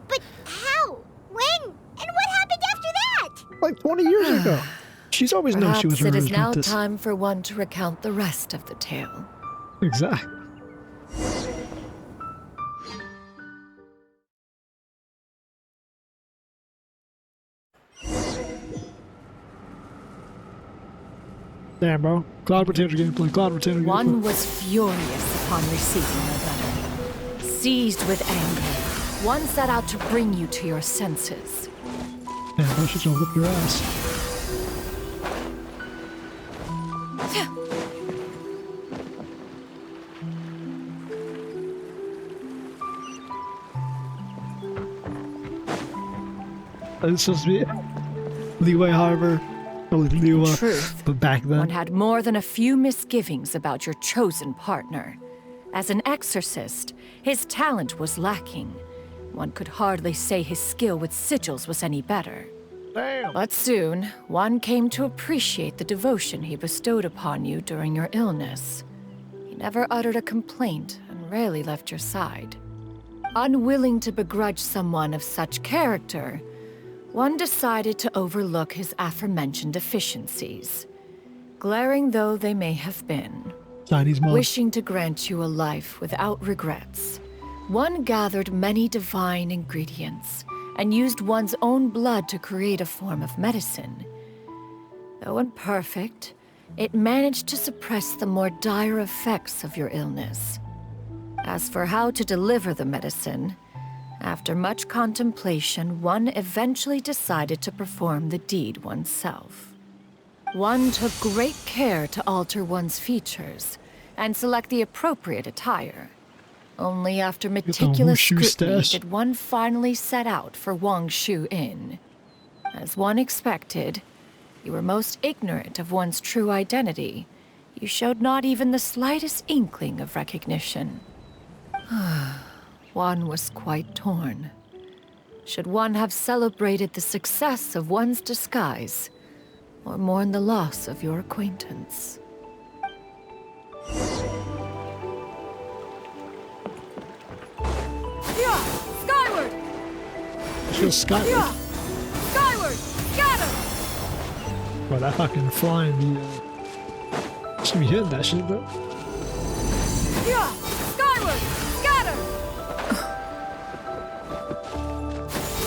But how? When? And what happened after that? Like 20 years ago. She's always known she was her Perhaps it is now apprentice. time for one to recount the rest of the tale. Exactly. Damn, bro. Cloud Retainer gameplay. Cloud Retainer gameplay. One was furious upon receiving the letter. Seized with anger, one set out to bring you to your senses. Damn, bro, she's gonna whip your ass. It's supposed to be Liyue Harbor, or Liyue, Truth, but back then. one had more than a few misgivings about your chosen partner. As an exorcist, his talent was lacking. One could hardly say his skill with sigils was any better. Damn. But soon, one came to appreciate the devotion he bestowed upon you during your illness. He never uttered a complaint and rarely left your side. Unwilling to begrudge someone of such character, one decided to overlook his aforementioned deficiencies, glaring though they may have been. Chinese mom. Wishing to grant you a life without regrets, one gathered many divine ingredients and used one's own blood to create a form of medicine. Though imperfect, it managed to suppress the more dire effects of your illness. As for how to deliver the medicine, after much contemplation, one eventually decided to perform the deed oneself. One took great care to alter one's features and select the appropriate attire. Only after meticulous scrutiny did one finally set out for Wangshu Inn. As one expected, you were most ignorant of one's true identity. You showed not even the slightest inkling of recognition. One was quite torn. Should one have celebrated the success of one's disguise, or mourn the loss of your acquaintance? Yeah! Skyward! She'll skyward. Yeah! Skyward! Scatter! Bro, that fucking flying, should be hitting that shit, bro. Yeah! Skyward! Scatter!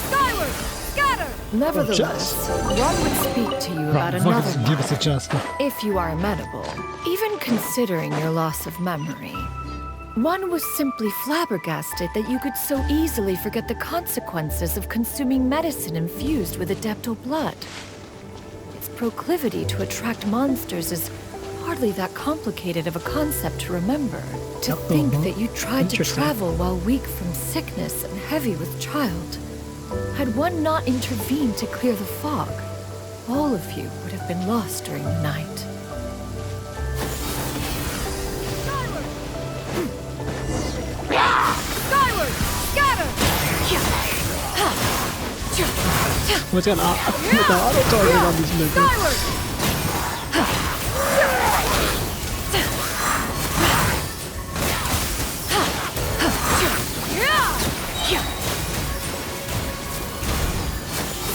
Skyward! Scatter! Nevertheless, one would speak to you about another give us a Jester. if you are amenable, even considering your loss of memory. One was simply flabbergasted that you could so easily forget the consequences of consuming medicine infused with adeptal blood. Its proclivity to attract monsters is hardly that complicated of a concept to remember. To think that you tried to travel while weak from sickness and heavy with child. Had one not intervened to clear the fog, all of you would have been lost during the night. Skyward! Scatter! What's got auto target on these niggas? Skyward!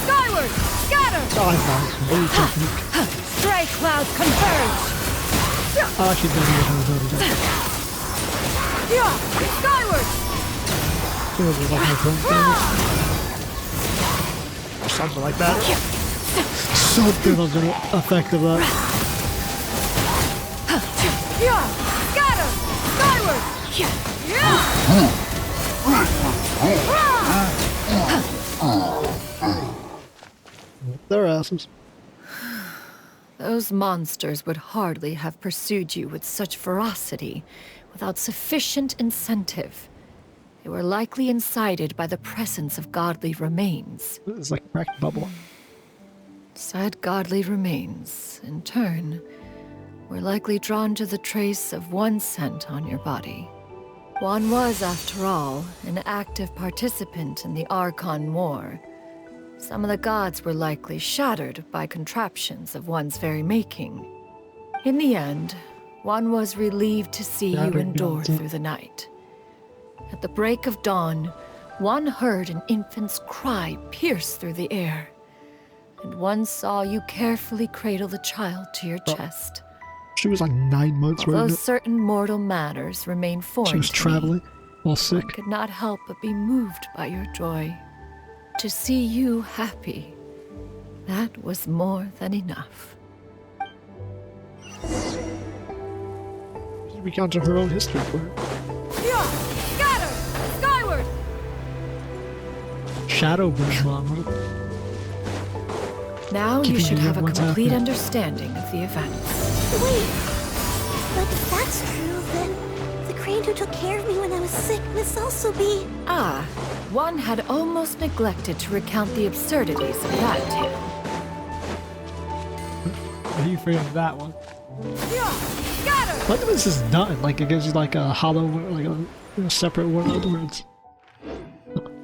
Skyward! Scatter! Stray clouds converge! I actually don't know how to do that. Yeah! Skyward! Or something like that. Something was gonna affect that. Yeah! Scatter! Skyward! Their asses. Those monsters would hardly have pursued you with such ferocity without sufficient incentive. They were likely incited by the presence of godly remains. It's like cracked bubble. Said godly remains, in turn, were likely drawn to the trace of one scent on your body. One was, after all, an active participant in the Archon War. Some of the gods were likely shattered by contraptions of one's very making. In the end, one was relieved to see you endure through the night. At the break of dawn, one heard an infant's cry pierce through the air, and one saw you carefully cradle the child to your chest. She was like 9 months, Although right? certain mortal matters remain foreign She was to traveling, all me, sick. I could not help but be moved by your joy. To see you happy, that was more than enough. She recounted her own history for her. Yeah! Scatter! Skyward! Shadow Bush Mama. Now you Keeping should you have a what's complete happening. understanding of the events. Wait, but if that's true, then the crane who took care of me when I was sick must also be... Ah, one had almost neglected to recount the absurdities of that tale. How do you figure that one? Yeah! Scatter! What was this done? Like it gives you like a hollow, like a separate world where it's,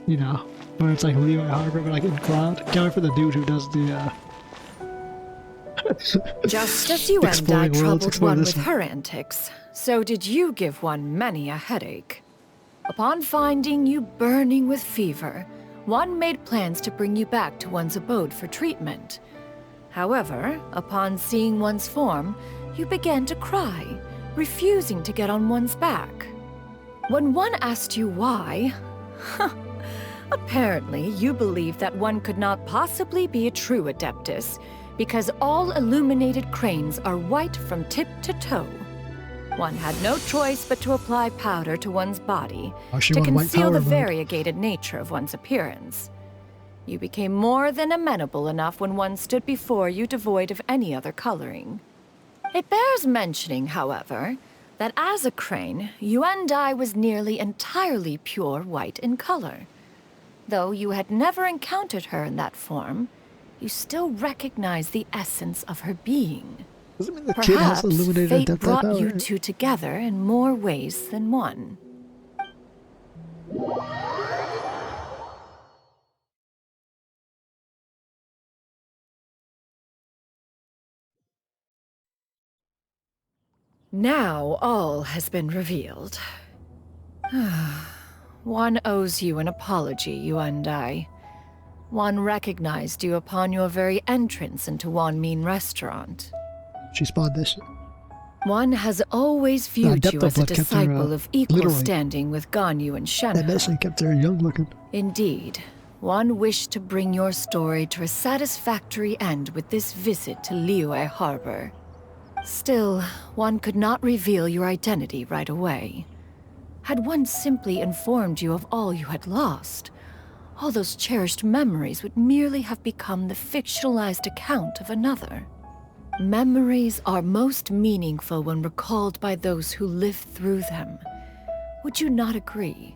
you know, where it's like Liyue Harbor, but like in cloud. Can't wait for the dude who does the Just as you and I Exploring worlds, troubled explore one this with her antics, so did you give one many a headache. Upon finding you burning with fever, one made plans to bring you back to one's abode for treatment. However, upon seeing one's form, you began to cry, refusing to get on one's back. When one asked you why, apparently you believed that one could not possibly be a true Adeptus, because all illuminated cranes are white from tip to toe. One had no choice but to apply powder to one's body to conceal the variegated nature of one's appearance. You became more than amenable enough when one stood before you devoid of any other coloring. It bears mentioning, however, that as a crane, Yuandai was nearly entirely pure white in color. Though you had never encountered her in that form, you still recognized the essence of her being. Doesn't mean the kid has Perhaps illuminated fate Adepti brought power. you two together in more ways than one. Now all has been revealed. One owes you an apology, you and I. One recognized you upon your very entrance into Wanmin restaurant. She spawned this shit. One has always viewed you as a Adepti kept her, disciple of equal literally. standing with Ganyu and That Shenhe. medicine kept her young looking. Indeed, one wished to bring your story to a satisfactory end with this visit to Liyue Harbor. Still, one could not reveal your identity right away. Had one simply informed you of all you had lost, all those cherished memories would merely have become the fictionalized account of another. Memories are most meaningful when recalled by those who lived through them. Would you not agree?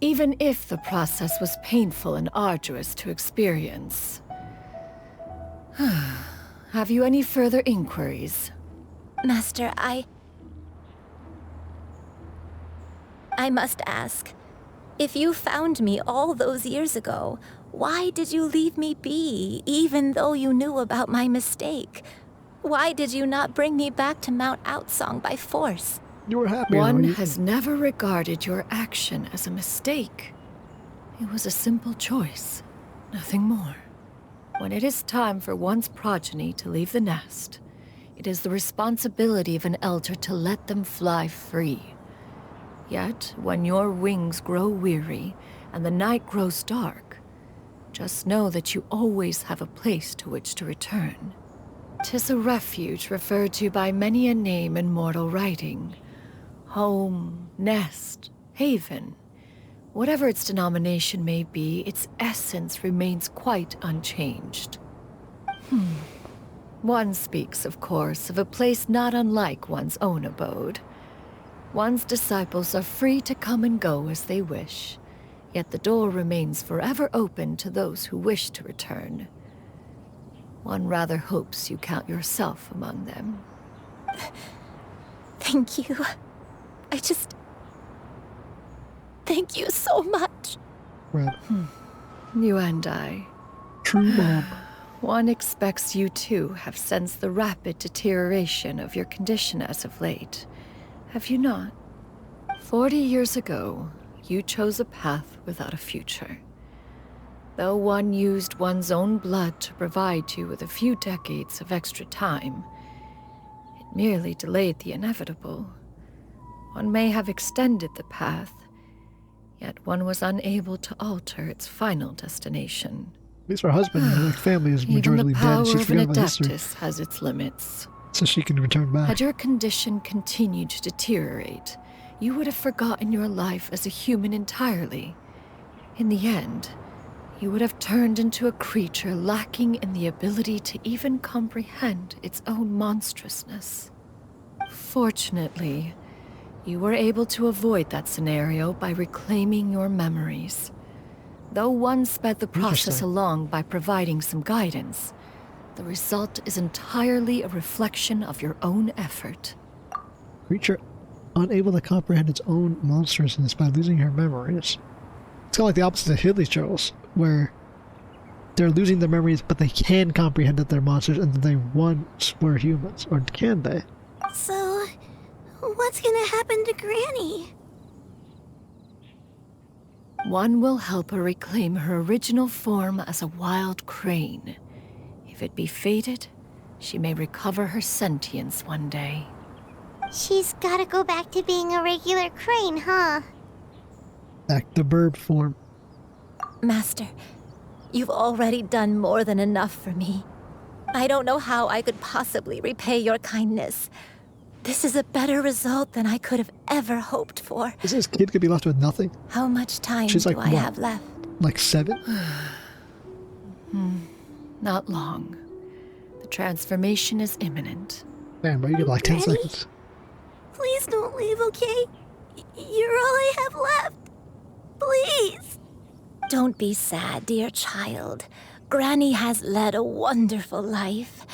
Even if the process was painful and arduous to experience. Have you any further inquiries? Master, I must ask, if you found me all those years ago, why did you leave me be, even though you knew about my mistake? Why did you not bring me back to Mount Outsong by force? You were happy. One has never regarded your action as a mistake. It was a simple choice, nothing more. When it is time for one's progeny to leave the nest, it is the responsibility of an elder to let them fly free. Yet, when your wings grow weary and the night grows dark, just know that you always have a place to which to return. 'Tis a refuge referred to by many a name in mortal writing. Home, nest, haven. Whatever its denomination may be, its essence remains quite unchanged. One speaks, of course, of a place not unlike one's own abode. One's disciples are free to come and go as they wish, yet the door remains forever open to those who wish to return. One rather hopes you count yourself among them. Thank you. Thank you so much. Right. You and I. True mom. One expects you too have sensed the rapid deterioration of your condition as of late. Have you not? 40 years ago, you chose a path without a future. Though one used one's own blood to provide you with a few decades of extra time, it merely delayed the inevitable. One may have extended the path, yet one was unable to alter its final destination. At least her husband and her family is Even the majorly power dead. She's of an forgotten about history. Adeptus has its limits. So she can return back. Had your condition continued to deteriorate, you would have forgotten your life as a human entirely. In the end, you would have turned into a creature lacking in the ability to even comprehend its own monstrousness. Fortunately, you were able to avoid that scenario by reclaiming your memories. Though one sped the process along by providing some guidance, the result is entirely a reflection of your own effort. Creature unable to comprehend its own monstrousness by losing her memories. It's kind of like the opposite of Hidley Charles, where they're losing their memories, but they can comprehend that they're monsters and that they once were humans. Or can they? So, what's gonna happen to Granny? One will help her reclaim her original form as a wild crane. If it be fated, she may recover her sentience one day. She's gotta go back to being a regular crane, huh? Back to bird form. Master, you've already done more than enough for me. I don't know how I could possibly repay your kindness. This is a better result than I could have ever hoped for. This kid could be left with nothing. How much time She's like, do I what? have left? Like 7? Not long. The transformation is imminent. Damn, bro, you get like 10 Granny? seconds. Please don't leave, okay? You're all I have left. Please. Don't be sad, dear child. Granny has led a wonderful life.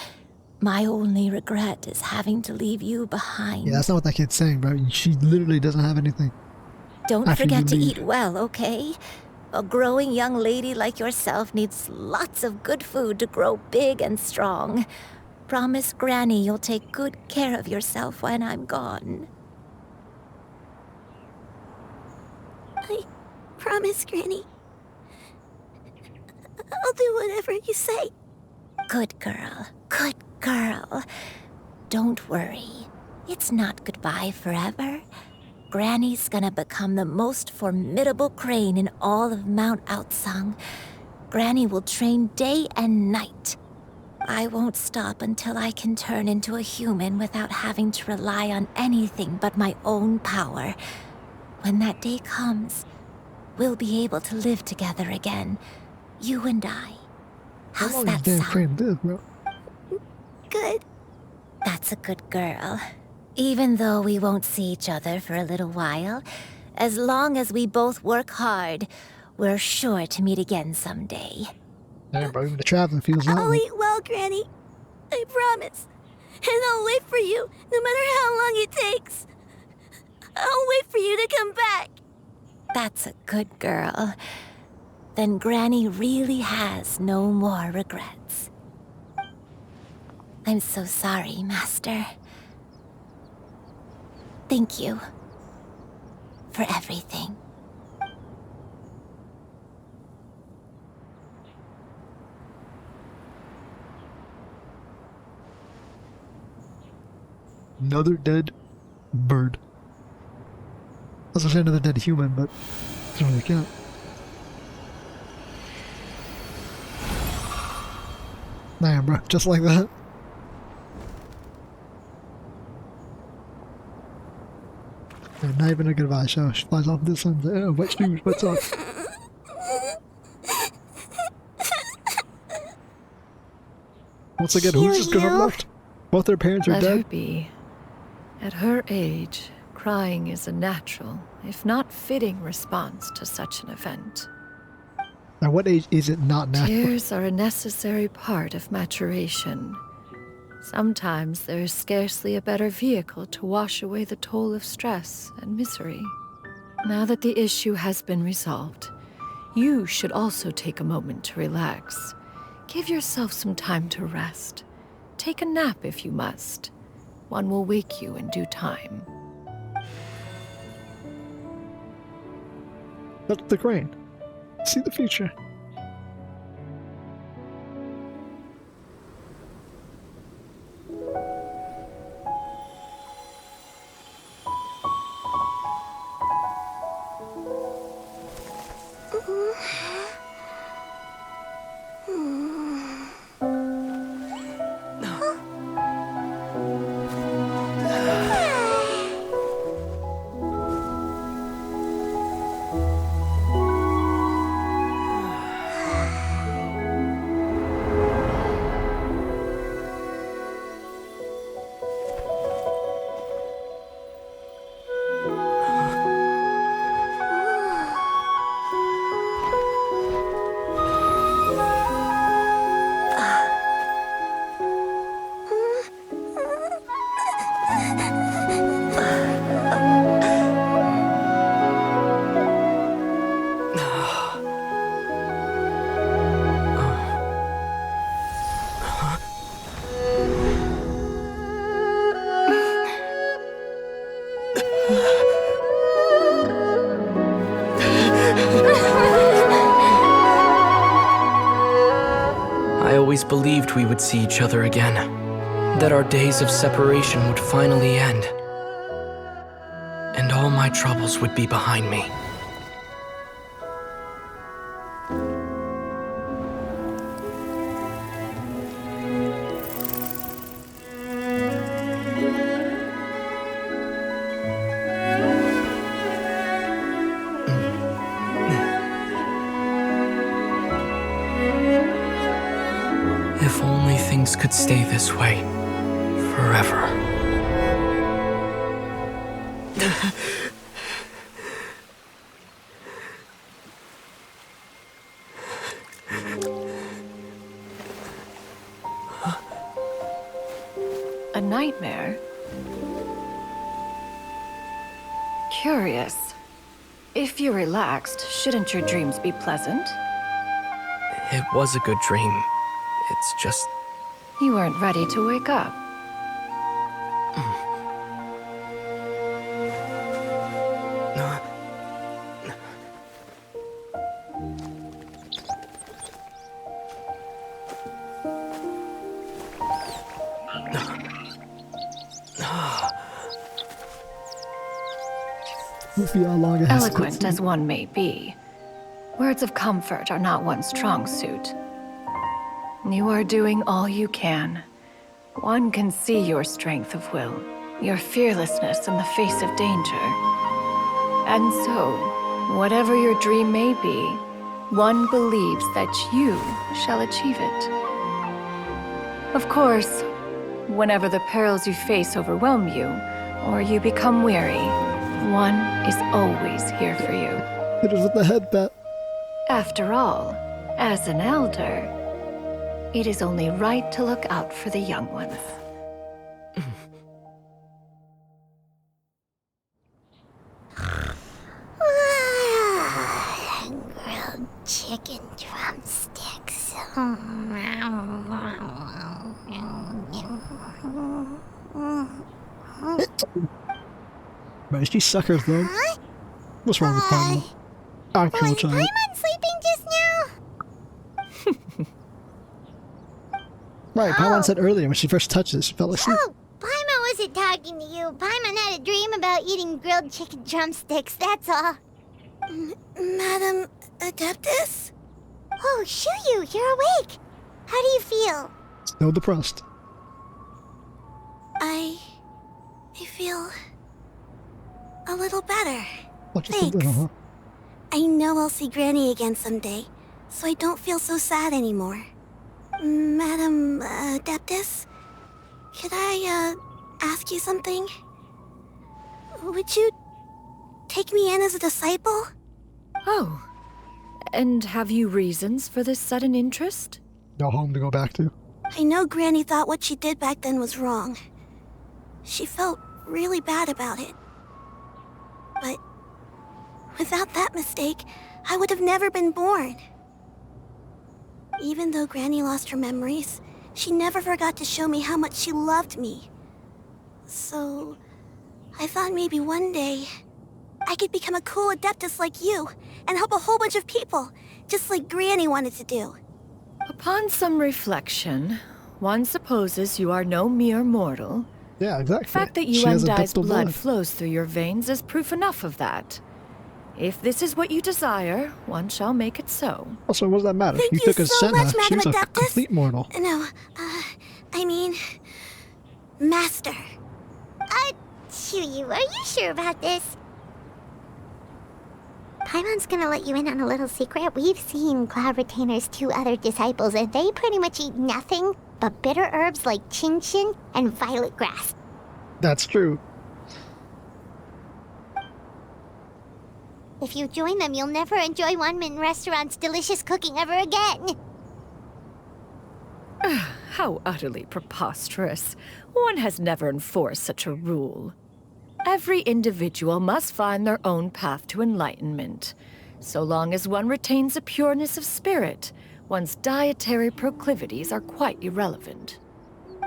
My only regret is having to leave you behind. Yeah, that's not what that kid's saying, bro. She literally doesn't have anything. Don't after forget you to leave. eat well, okay? A growing young lady like yourself needs lots of good food to grow big and strong. Promise Granny you'll take good care of yourself when I'm gone. I promise, Granny. I'll do whatever you say. Good girl. Good girl. Don't worry. It's not goodbye forever. Granny's gonna become the most formidable crane in all of Mount Outsung. Granny will train day and night. I won't stop until I can turn into a human without having to rely on anything but my own power. When that day comes, we'll be able to live together again. You and I. How's How long that does damn sound? crane live, bro? Good. That's a good girl. Even though we won't see each other for a little while, as long as we both work hard, we're sure to meet again someday. Damn, bro, even the traveling feels I'll lonely. eat well, Granny. I promise. And I'll wait for you, no matter how long it takes. I'll wait for you to come back. That's a good girl. Then Granny really has no more regrets. I'm so sorry, Master. Thank you for everything. Another dead bird. I was gonna say another dead human, but it doesn't really count. Damn, bro, just like that. Yeah, not even a goodbye show. She flies off this and oh, wet shoes, what's up? Once again, who's just gonna have left? Both their parents are Let her dead. be. At her age, crying is a natural, if not fitting, response to such an event. At what age is it not natural? Tears are a necessary part of maturation. Sometimes there is scarcely a better vehicle to wash away the toll of stress and misery. Now that the issue has been resolved, you should also take a moment to relax. Give yourself some time to rest. Take a nap if you must. One will wake you in due time. That's the crane. See the future. believed we would see each other again, that our days of separation would finally end, and all my troubles would be behind me. If only things could stay this way forever. A nightmare? Curious. If you're relaxed, shouldn't your dreams be pleasant? It was a good dream. It's just... You weren't ready to wake up. Eloquent as one may be, words of comfort are not one's strong suit. You are doing all you can. One can see your strength of will, your fearlessness in the face of danger. And so, whatever your dream may be, one believes that you shall achieve it. Of course, whenever the perils you face overwhelm you, or you become weary, one is always here for you. Hit us with the head bat. After all, as an elder, it is only right to look out for the young ones. Grilled chicken drumsticks. Right, she suckers though. What's wrong with Paimon? Our cool child. Was Paimon sleeping just now? Right, Paimon said earlier when she first touched it, she felt like sleep. Oh, Paimon wasn't talking to you. Paimon had a dream about eating grilled chicken drumsticks, that's all. Madam Adeptus? Oh, Xianyun, you're awake. How do you feel? Still depressed. I feel a little better. Thanks. I know I'll see Granny again someday, so I don't feel so sad anymore. Madam Adeptus, could I ask you something? Would you take me in as a disciple? Oh, and have you reasons for this sudden interest? No home to go back to. I know Granny thought what she did back then was wrong. She felt really bad about it. But without that mistake, I would have never been born. Even though Granny lost her memories, she never forgot to show me how much she loved me. So, I thought maybe one day I could become a cool Adeptus like you and help a whole bunch of people, just like Granny wanted to do. Upon some reflection, one supposes you are no mere mortal. Yeah, exactly. The fact that Yuendai's blood flows through your veins is proof enough of that. If this is what you desire, one shall make it so. Also, what does that matter? Thank you took a so much, Senna. She was a Madam Adeptus. complete mortal. No, I mean, Master. Xianyun, are you sure about this? Paimon's gonna let you in on a little secret. We've seen Cloud Retainer's 2 other disciples, and they pretty much eat nothing but bitter herbs like chin-chin and violet grass. That's true. If you join them, you'll never enjoy Wanmin Restaurant's delicious cooking ever again. How utterly preposterous. One has never enforced such a rule. Every individual must find their own path to enlightenment. So long as one retains a pureness of spirit, one's dietary proclivities are quite irrelevant.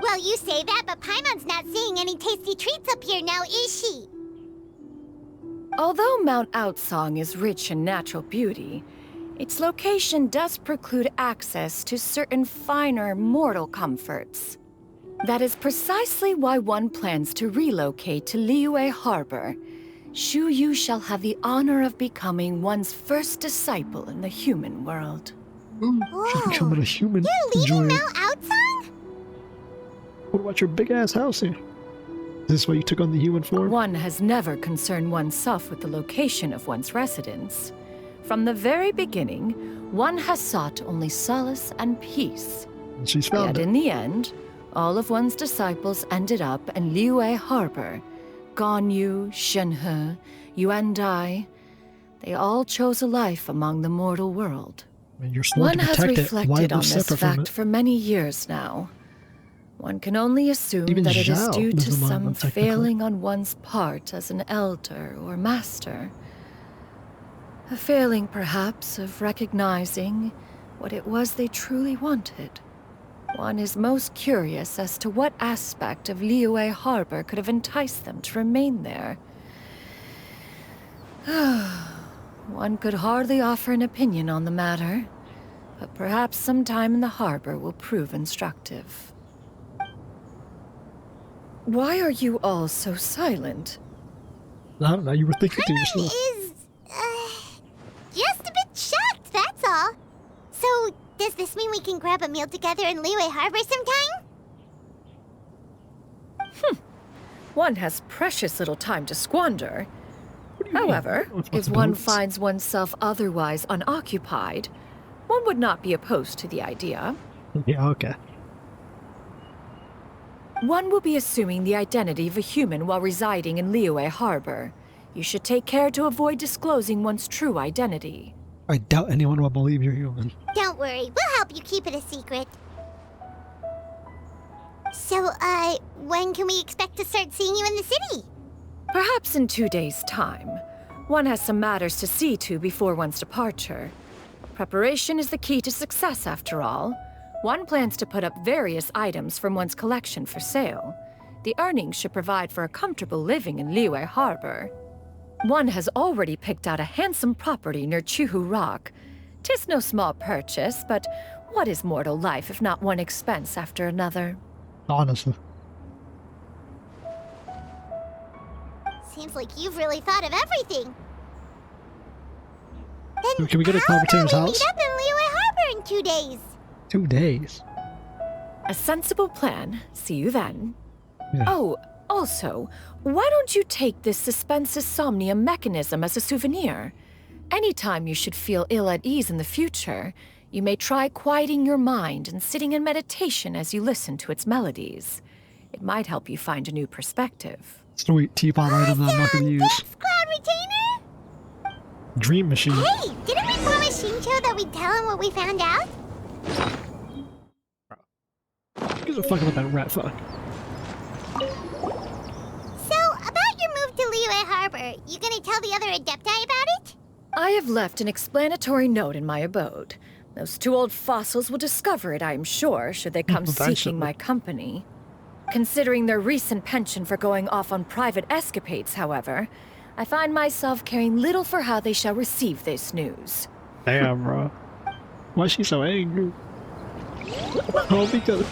Well, you say that, but Paimon's not seeing any tasty treats up here now, is she? Although Mount Outsong is rich in natural beauty, Its location does preclude access to certain finer mortal comforts. That is precisely why one plans to relocate to Liyue Harbor. Xianyun shall have the honor of becoming one's first disciple in the human world. She's becoming a human. You're leaving Enjoy it. Mount Outsong? What about your big ass house here? Is this why you took on the human form? One has never concerned oneself with the location of one's residence. From the very beginning, one has sought only solace and peace. And she's found Yet it. in the end, all of one's disciples ended up in Liyue Harbor. Ganyu, Shenhe, you and I, they all chose a life among the mortal world. And you're sworn One to has protect it. Why reflected go on this separate from fact it? for many years now. One can only assume Even that it is Zhao due to doesn't mind some them technically. failing on one's part as an elder or master. A failing, perhaps, of recognizing what it was they truly wanted. One is most curious as to what aspect of Liyue Harbor could have enticed them to remain there. One could hardly offer an opinion on the matter, but perhaps some time in the harbor will prove instructive. Why are you all so silent? I don't know, you were thinking to yourself. Is, just a bit shocked, that's all. So, does this mean we can grab a meal together in Liyue Harbor sometime? One has precious little time to squander. However, What's if one possibilities? finds oneself otherwise unoccupied, one would not be opposed to the idea. Yeah, okay. One will be assuming the identity of a human while residing in Liyue Harbor. You should take care to avoid disclosing one's true identity. I doubt anyone will believe you're human. Don't worry, we'll help you keep it a secret. So, when can we expect to start seeing you in the city? Perhaps in 2 days' time. One has some matters to see to before one's departure. Preparation is the key to success, after all. One plans to put up various items from one's collection for sale. The earnings should provide for a comfortable living in Liyue Harbor. One has already picked out a handsome property near Chuhu Rock. 'Tis no small purchase, but what is mortal life if not one expense after another? Honestly. Seems like you've really thought of everything. Then Can we get a how commentator's about we house? meet up in Liyue Harbor in 2 days? 2 days. A sensible plan. See you then. Yeah. Oh, also, why don't you take this suspense insomnia mechanism as a souvenir? Anytime you should feel ill at ease in the future, you may try quieting your mind and sitting in meditation as you listen to its melodies. It might help you find a new perspective. Sweet teapot item that I'm not gonna use. Cloud Retainer? Dream machine. Hey, didn't we promise Shincho that we'd tell him what we found out? Who gives a fuck about that rat fuck? So, about your move to Liyue Harbor, you gonna tell the other Adepti about it? I have left an explanatory note in my abode. Those 2 old fossils will discover it, I am sure, should they come Eventually. seeking my company. Considering their recent penchant for going off on private escapades, however, I find myself caring little for how they shall receive this news. Damn, bro. Why is she so angry? Oh, because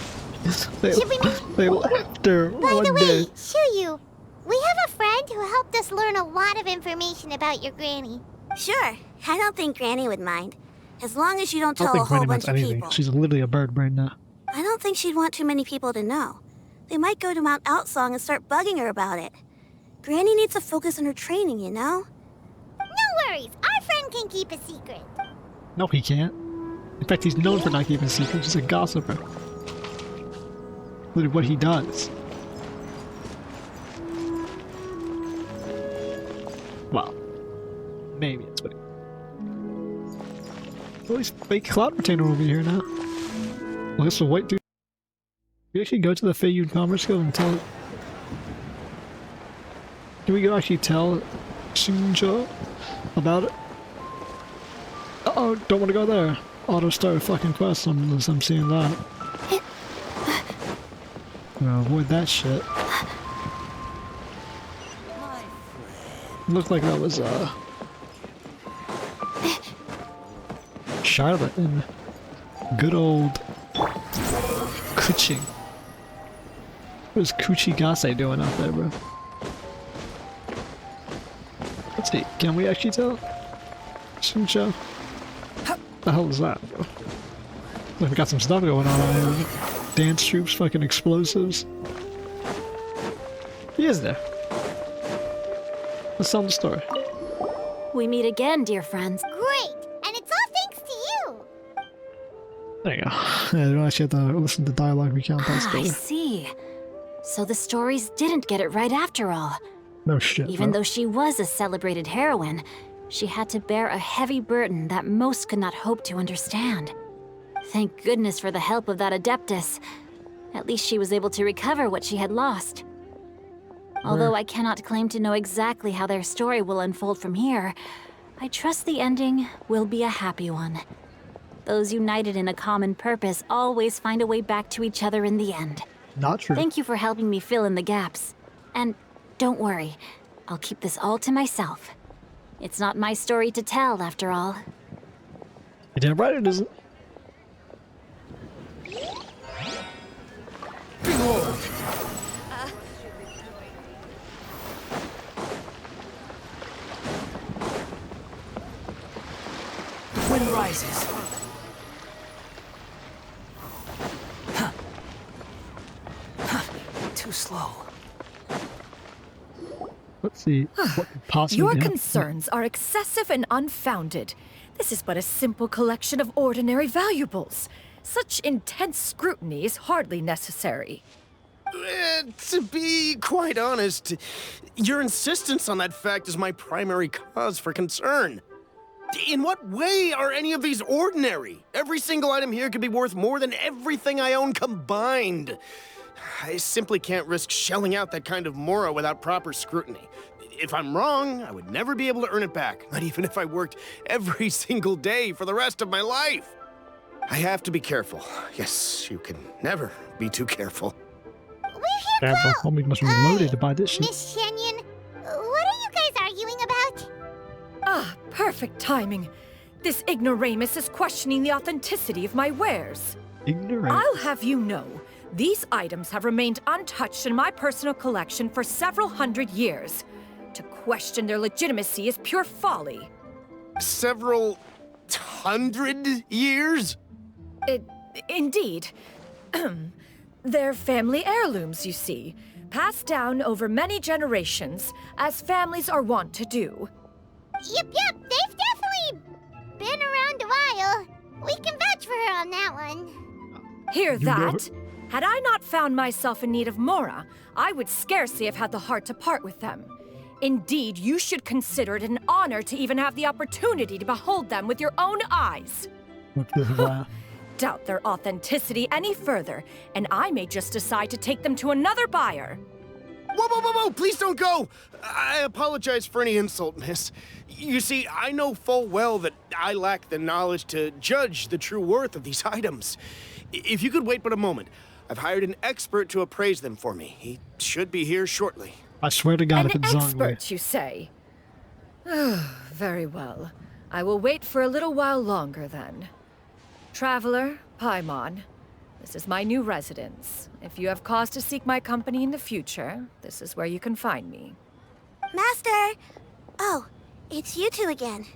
they left her By one the day. way, Xianyun, we have a friend who helped us learn a lot of information about your granny. Sure, I don't think Granny would mind. As long as you don't I tell don't a think whole Granny bunch wants of anything. people. She's literally a bird brain now. I don't think she'd want too many people to know. They might go to Mount Outsong and start bugging her about it. Granny needs to focus on her training, you know? No worries, our friend can keep a secret. No, he can't. In fact, he's known for not keeping secrets. He's a gossiper. Look at what he does. Well, maybe it's what he... At least fake cloud retainer will be here now. Well, this will wait, dude. Can we actually go to the Xianyun Commerce Guild and tell... Can we go actually tell Shinjo about it? Uh-oh, don't want to go there. Auto start a fucking quest unless I'm seeing that. I'm gonna avoid that shit. Looked like that was Charlotte and good old Kuching. What is 𝐏𝐋𝐊𝐃𝐃 doing out there, bro? Let's see, can we actually tell? Shincho? The hell is that, bro? Like we got some stuff going on out here. Dance troops, fucking explosives. He is there. Let's tell him the story. We meet again, dear friends. Great! And it's all thanks to you! There you go. Yeah, you don't actually have to listen to dialogue recount that I story. see. So the stories didn't get it right after all. No shit, Even bro. though she was a celebrated heroine, she had to bear a heavy burden that most could not hope to understand. Thank goodness for the help of that Adeptus. At least she was able to recover what she had lost. Although I cannot claim to know exactly how their story will unfold from here, I trust the ending will be a happy one. Those united in a common purpose always find a way back to each other in the end. Not true. Thank you for helping me fill in the gaps. And don't worry, I'll keep this all to myself. It's not my story to tell, after all. You're damn right it isn't. Behold! The wind rises. Too slow. Let's see. What could possibly Your happen? concerns are excessive and unfounded. This is but a simple collection of ordinary valuables. Such intense scrutiny is hardly necessary. To be quite honest, your insistence on that fact is my primary cause for concern. In what way are any of these ordinary? Every single item here could be worth more than everything I own combined. I simply can't risk shelling out that kind of mora without proper scrutiny. If I'm wrong, I would never be able to earn it back, not even if I worked every single day for the rest of my life. I have to be careful. Yes, you can never be too careful. Yeah, bro. Homie must be loaded to buy this shit. Miss Xianyun, what are you guys arguing about? Ah, perfect timing. This ignoramus is questioning the authenticity of my wares. Ignoramus? I'll have you know, these items have remained untouched in my personal collection for several hundred years. To question their legitimacy is pure folly. Several hundred years? Indeed. They're family heirlooms, you see, passed down over many generations, as families are wont to do. Yep, they've definitely been around a while. We can vouch for her on that one. Hear that? Had I not found myself in need of Mora, I would scarcely have had the heart to part with them. Indeed, you should consider it an honor to even have the opportunity to behold them with your own eyes. Wow. Doubt their authenticity any further, and I may just decide to take them to another buyer. Whoa, please don't go! I apologize for any insult, miss. You see, I know full well that I lack the knowledge to judge the true worth of these items. If you could wait but a moment, I've hired an expert to appraise them for me. He should be here shortly. I swear to God, if An it's Zhongwei. expert, you say? Very well. I will wait for a little while longer, then. Traveler, Paimon, this is my new residence. If you have cause to seek my company in the future, this is where you can find me. Master! Oh, it's you two again.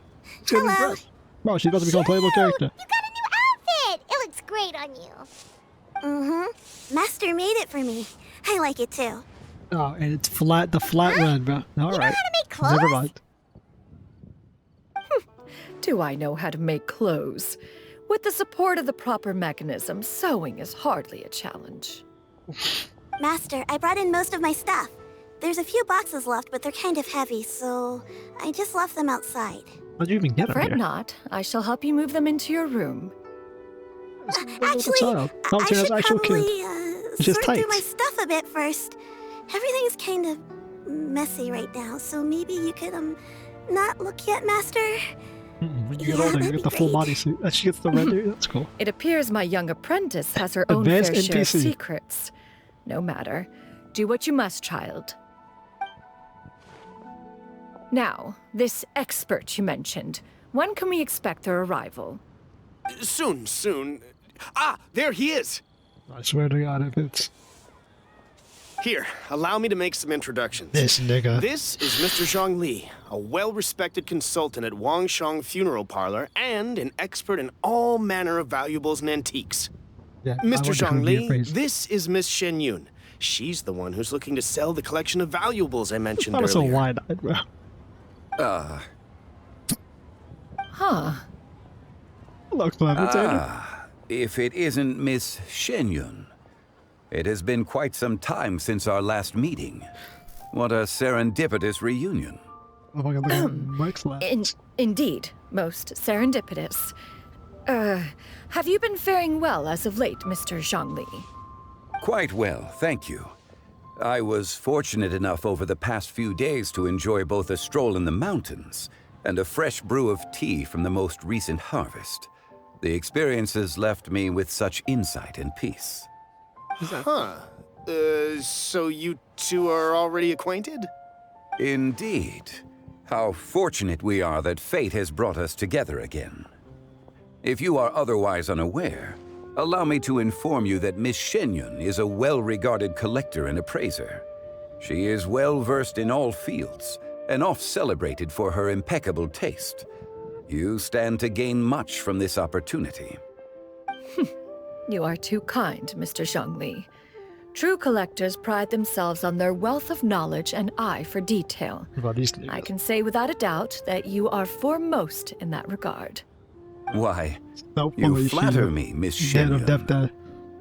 She's Hello. impressed. Wow, she's about to become a playable character. You got a new outfit! It looks great on you. Mm-hmm. Master made it for me. I like it too. Oh, and it's flat, the flat red, bro. All right. How to make clothes? Never mind. Do I know how to make clothes? With the support of the proper mechanism, sewing is hardly a challenge. Master, I brought in most of my stuff. There's a few boxes left, but they're kind of heavy, so I just left them outside. How'd you even get them Fret here? not. I shall help you move them into your room. Actually, child. I Has should actual probably It's just sort through tights. my stuff a bit first. Everything's kind of messy right now, so maybe you could, not look yet, Master? When you get older, you get the full bodysuit. She gets the red hair. That's cool. It appears my young apprentice has her own Advanced fair share of NPC. secrets. No matter. Do what you must, child. Now, this expert you mentioned, when can we expect their arrival? Soon. Ah, there he is! I swear to God, if it's... Here, allow me to make some introductions. This nigga. This is Mr. Zhongli, a well-respected consultant at Wangshang Funeral Parlor and an expert in all manner of valuables and antiques. Yeah, Mr. Zhongli, this is Miss Xianyun. She's the one who's looking to sell the collection of valuables I mentioned earlier. So wide-eyed, bro. Huh. Hello, Clementine. If it isn't Miss Xianyun. It has been quite some time since our last meeting. What a serendipitous reunion. Oh my God, Mike's left. Indeed, most serendipitous. Have you been faring well as of late, Mr. Zhongli? Quite well, thank you. I was fortunate enough over the past few days to enjoy both a stroll in the mountains and a fresh brew of tea from the most recent harvest. The experiences left me with such insight and peace. Huh. So you two are already acquainted? Indeed. How fortunate we are that fate has brought us together again. If you are otherwise unaware, allow me to inform you that Miss Xianyun is a well-regarded collector and appraiser. She is well-versed in all fields, and oft-celebrated for her impeccable taste. You stand to gain much from this opportunity. You are too kind, Mr. Zhongli. True collectors pride themselves on their wealth of knowledge and eye for detail. I can say without a doubt that you are foremost in that regard. Why, you flatter me, Miss Xianyun.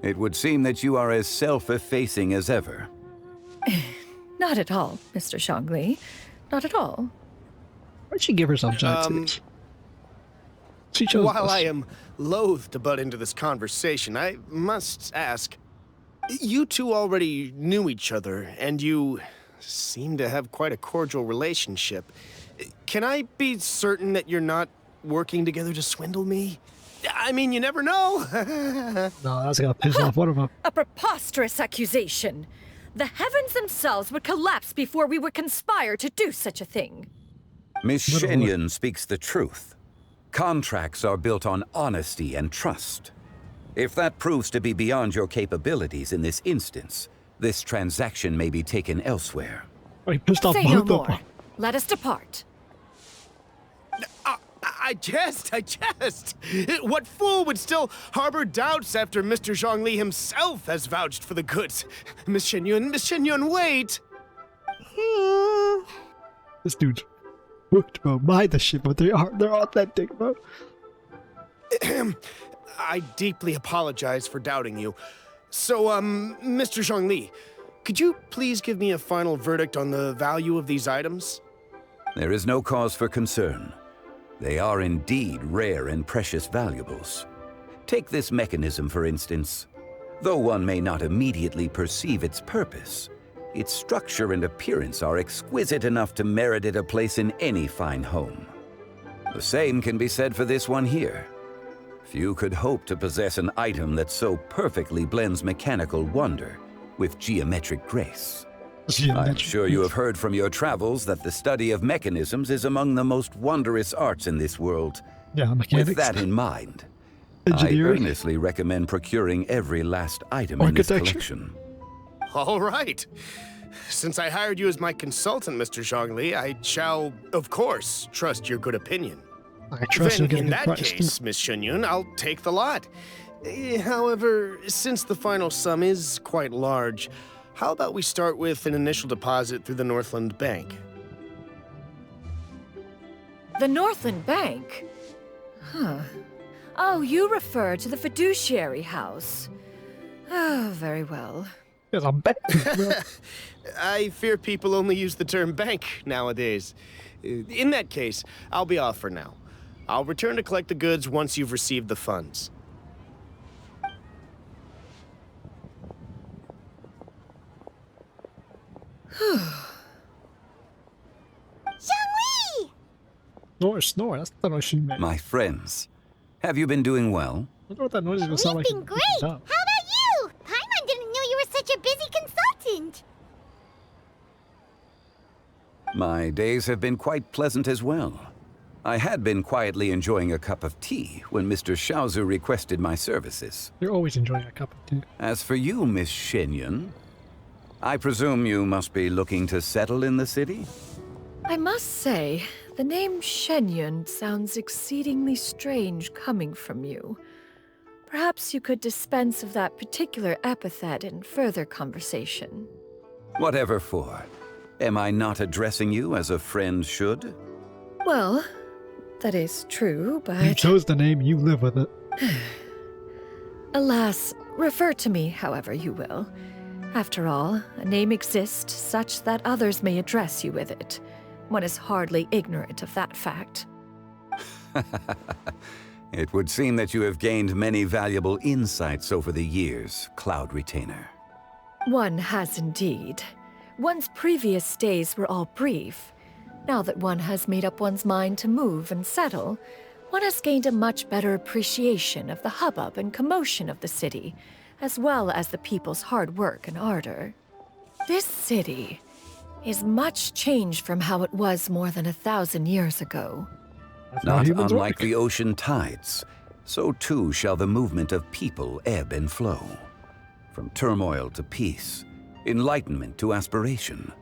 It would seem that you are as self-effacing as ever. Not at all, Mr. Zhongli. Not at all. Why'd she give herself giant titties? While I am loath to butt into this conversation, I must ask, you two already knew each other, and you seem to have quite a cordial relationship. Can I be certain that you're not working together to swindle me? I mean, you never know. No, that's gonna piss off one of them. A preposterous accusation. The heavens themselves would collapse before we would conspire to do such a thing. Miss Xianyun speaks the truth. Contracts are built on honesty and trust. If that proves to be beyond your capabilities in this instance, this transaction may be taken elsewhere. He pissed off Say no more. Let us depart. I jest. What fool would still harbor doubts after Mr. Zhongli himself has vouched for the goods? Miss Xianyun, wait! This dude's booked, bro. Mind the shit, but they're authentic, bro. I deeply apologize for doubting you. So, Mr. Zhongli, could you please give me a final verdict on the value of these items? There is no cause for concern. They are indeed rare and precious valuables. Take this mechanism, for instance. Though one may not immediately perceive its purpose, its structure and appearance are exquisite enough to merit it a place in any fine home. The same can be said for this one here. Few could hope to possess an item that so perfectly blends mechanical wonder with geometric grace. I'm sure you have heard from your travels that the study of mechanisms is among the most wondrous arts in this world. Yeah, mechanics. With that in mind, I earnestly recommend procuring every last item in this collection. All right. Since I hired you as my consultant, Mr. Zhongli, I shall, of course, trust your good opinion. I trust you. In that case, Miss Xianyun, I'll take the lot. However, since the final sum is quite large, how about we start with an initial deposit through the Northland Bank? The Northland Bank? Huh. Oh, you refer to the fiduciary house. Oh, very well. There's a bank. I fear people only use the term bank nowadays. In that case, I'll be off for now. I'll return to collect the goods once you've received the funds. Snore. That's the noise she made. My friends, have you been doing well? I wonder what that noise is gonna sound like. We've been great. How about you? Paimon didn't know you were such a busy consultant. My days have been quite pleasant as well. I had been quietly enjoying a cup of tea when Mr. 𝐿𝐴𝐿 requested my services. You're always enjoying a cup of tea. As for you, Miss Xianyun, I presume you must be looking to settle in the city? I must say, the name Xianyun sounds exceedingly strange coming from you. Perhaps you could dispense of that particular epithet in further conversation. Whatever for. Am I not addressing you as a friend should? Well, that is true, but... You chose the name, you live with it. Alas, refer to me however you will. After all, a name exists such that others may address you with it. One is hardly ignorant of that fact. It would seem that you have gained many valuable insights over the years, Cloud Retainer. One has indeed. One's previous stays were all brief. Now that one has made up one's mind to move and settle, one has gained a much better appreciation of the hubbub and commotion of the city, as well as the people's hard work and ardor. This city is much changed from how it was more than 1,000 years ago. Not unlike the ocean tides, so too shall the movement of people ebb and flow. From turmoil to peace, enlightenment to aspiration.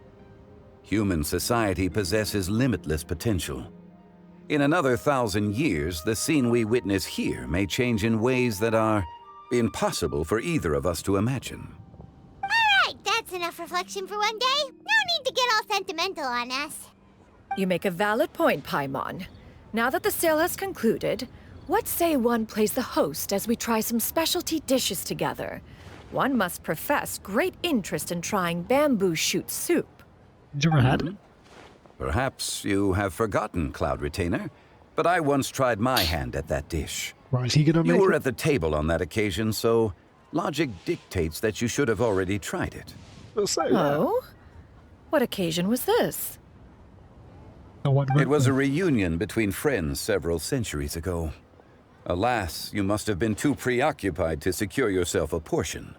Human society possesses limitless potential. In another 1,000 years, the scene we witness here may change in ways that are impossible for either of us to imagine. Alright, that's enough reflection for one day. No need to get all sentimental on us. You make a valid point, Paimon. Now that the sale has concluded, what say one plays the host as we try some specialty dishes together? One must profess great interest in trying bamboo shoot soup. You ever had it? Perhaps you have forgotten, Cloud Retainer, but I once tried my hand at that dish. Why is he gonna make You were it? at the table on that occasion, so logic dictates that you should have already tried it. Oh? What occasion was this? It was a reunion between friends several centuries ago. Alas, you must have been too preoccupied to secure yourself a portion.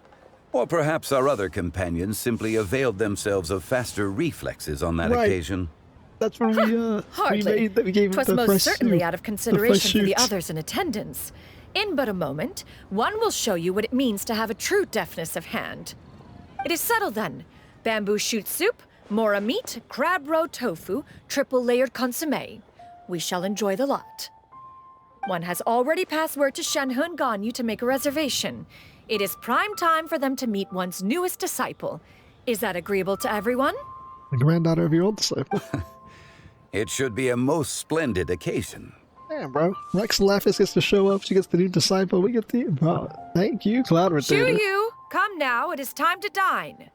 Or perhaps our other companions simply availed themselves of faster reflexes on that occasion. That's when we Hardly. we gave 'Twas the most fresh certainly soup. out of The consideration fresh for the shoots. others in attendance. In but a moment, one will show you what it means to have a true deftness of hand. It is settled then. Bamboo shoot soup, mora meat, crab roe tofu, triple-layered consommé. We shall enjoy the lot. One has already passed word to Xianyun and Ganyu to make a reservation. It is prime time for them to meet one's newest disciple. Is that agreeable to everyone? The granddaughter of your old disciple. It should be a most splendid occasion. Damn, bro. 𝐿𝐴𝐿 gets to show up. She gets the new disciple. We get the... Bro, thank you, Cloud Retainer. Xianyun, come now. It is time to dine.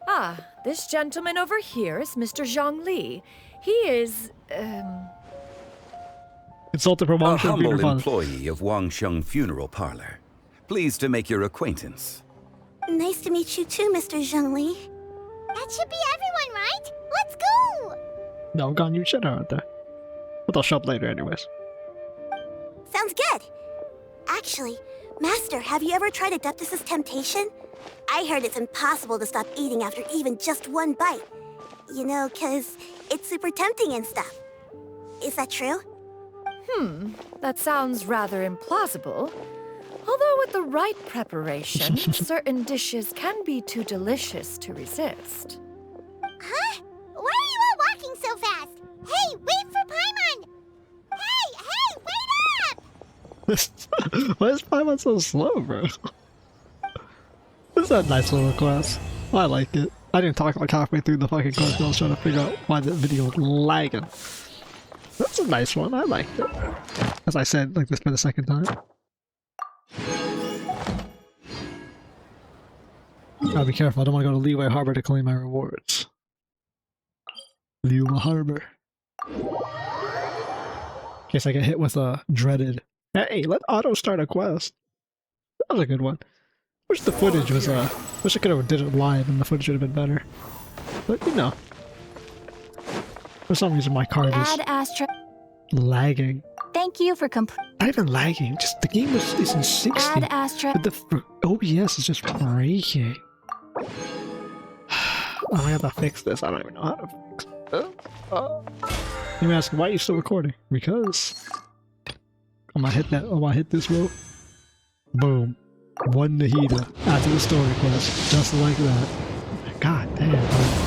Ah, this gentleman over here is Mr. Zhongli. He is, Consultant for A Wangsheng humble Funeral Parlor. employee of Wangsheng Funeral Parlor. Pleased to make your acquaintance. Nice to meet you too, Mr. Zhongli. That should be everyone, right? Let's go! No, Ganyu should aren't there. But they'll show up later anyways. Sounds good. Actually, Master, have you ever tried Adeptus' temptation? I heard it's impossible to stop eating after even just one bite. You know, 'cause it's super tempting and stuff. Is that true? That sounds rather implausible. Although with the right preparation, certain dishes can be too delicious to resist. Huh? Why are you all walking so fast? Hey, wait for Paimon! Hey, wait up! Why is Paimon so slow, bro? This is a nice little class. I like it. I didn't talk like halfway through the fucking class. I was trying to figure out why the video was lagging. That's a nice one. I liked it. As I said, like this for the second time. Gotta be careful. I don't want to go to 𝐿𝐴𝐿 Harbor to claim my rewards. 𝐿𝐴𝐿 Harbor. In case I get hit with a dreaded. Hey, let auto start a quest. That was a good one. Wish the footage was wish I could have did it live and the footage would have been better. But you know. For some reason my card is Add Astra. lagging. Thank you for Not even lagging, just the game is in 60. Add Astra. But the OBS is just breaking. Oh, I gotta fix this. I don't even know how to fix it. You may ask, why are you still recording? Because I'm gonna hit that. I'm gonna hit this rope. Boom. One Nahida after the story quest, just like that. God damn. Bro.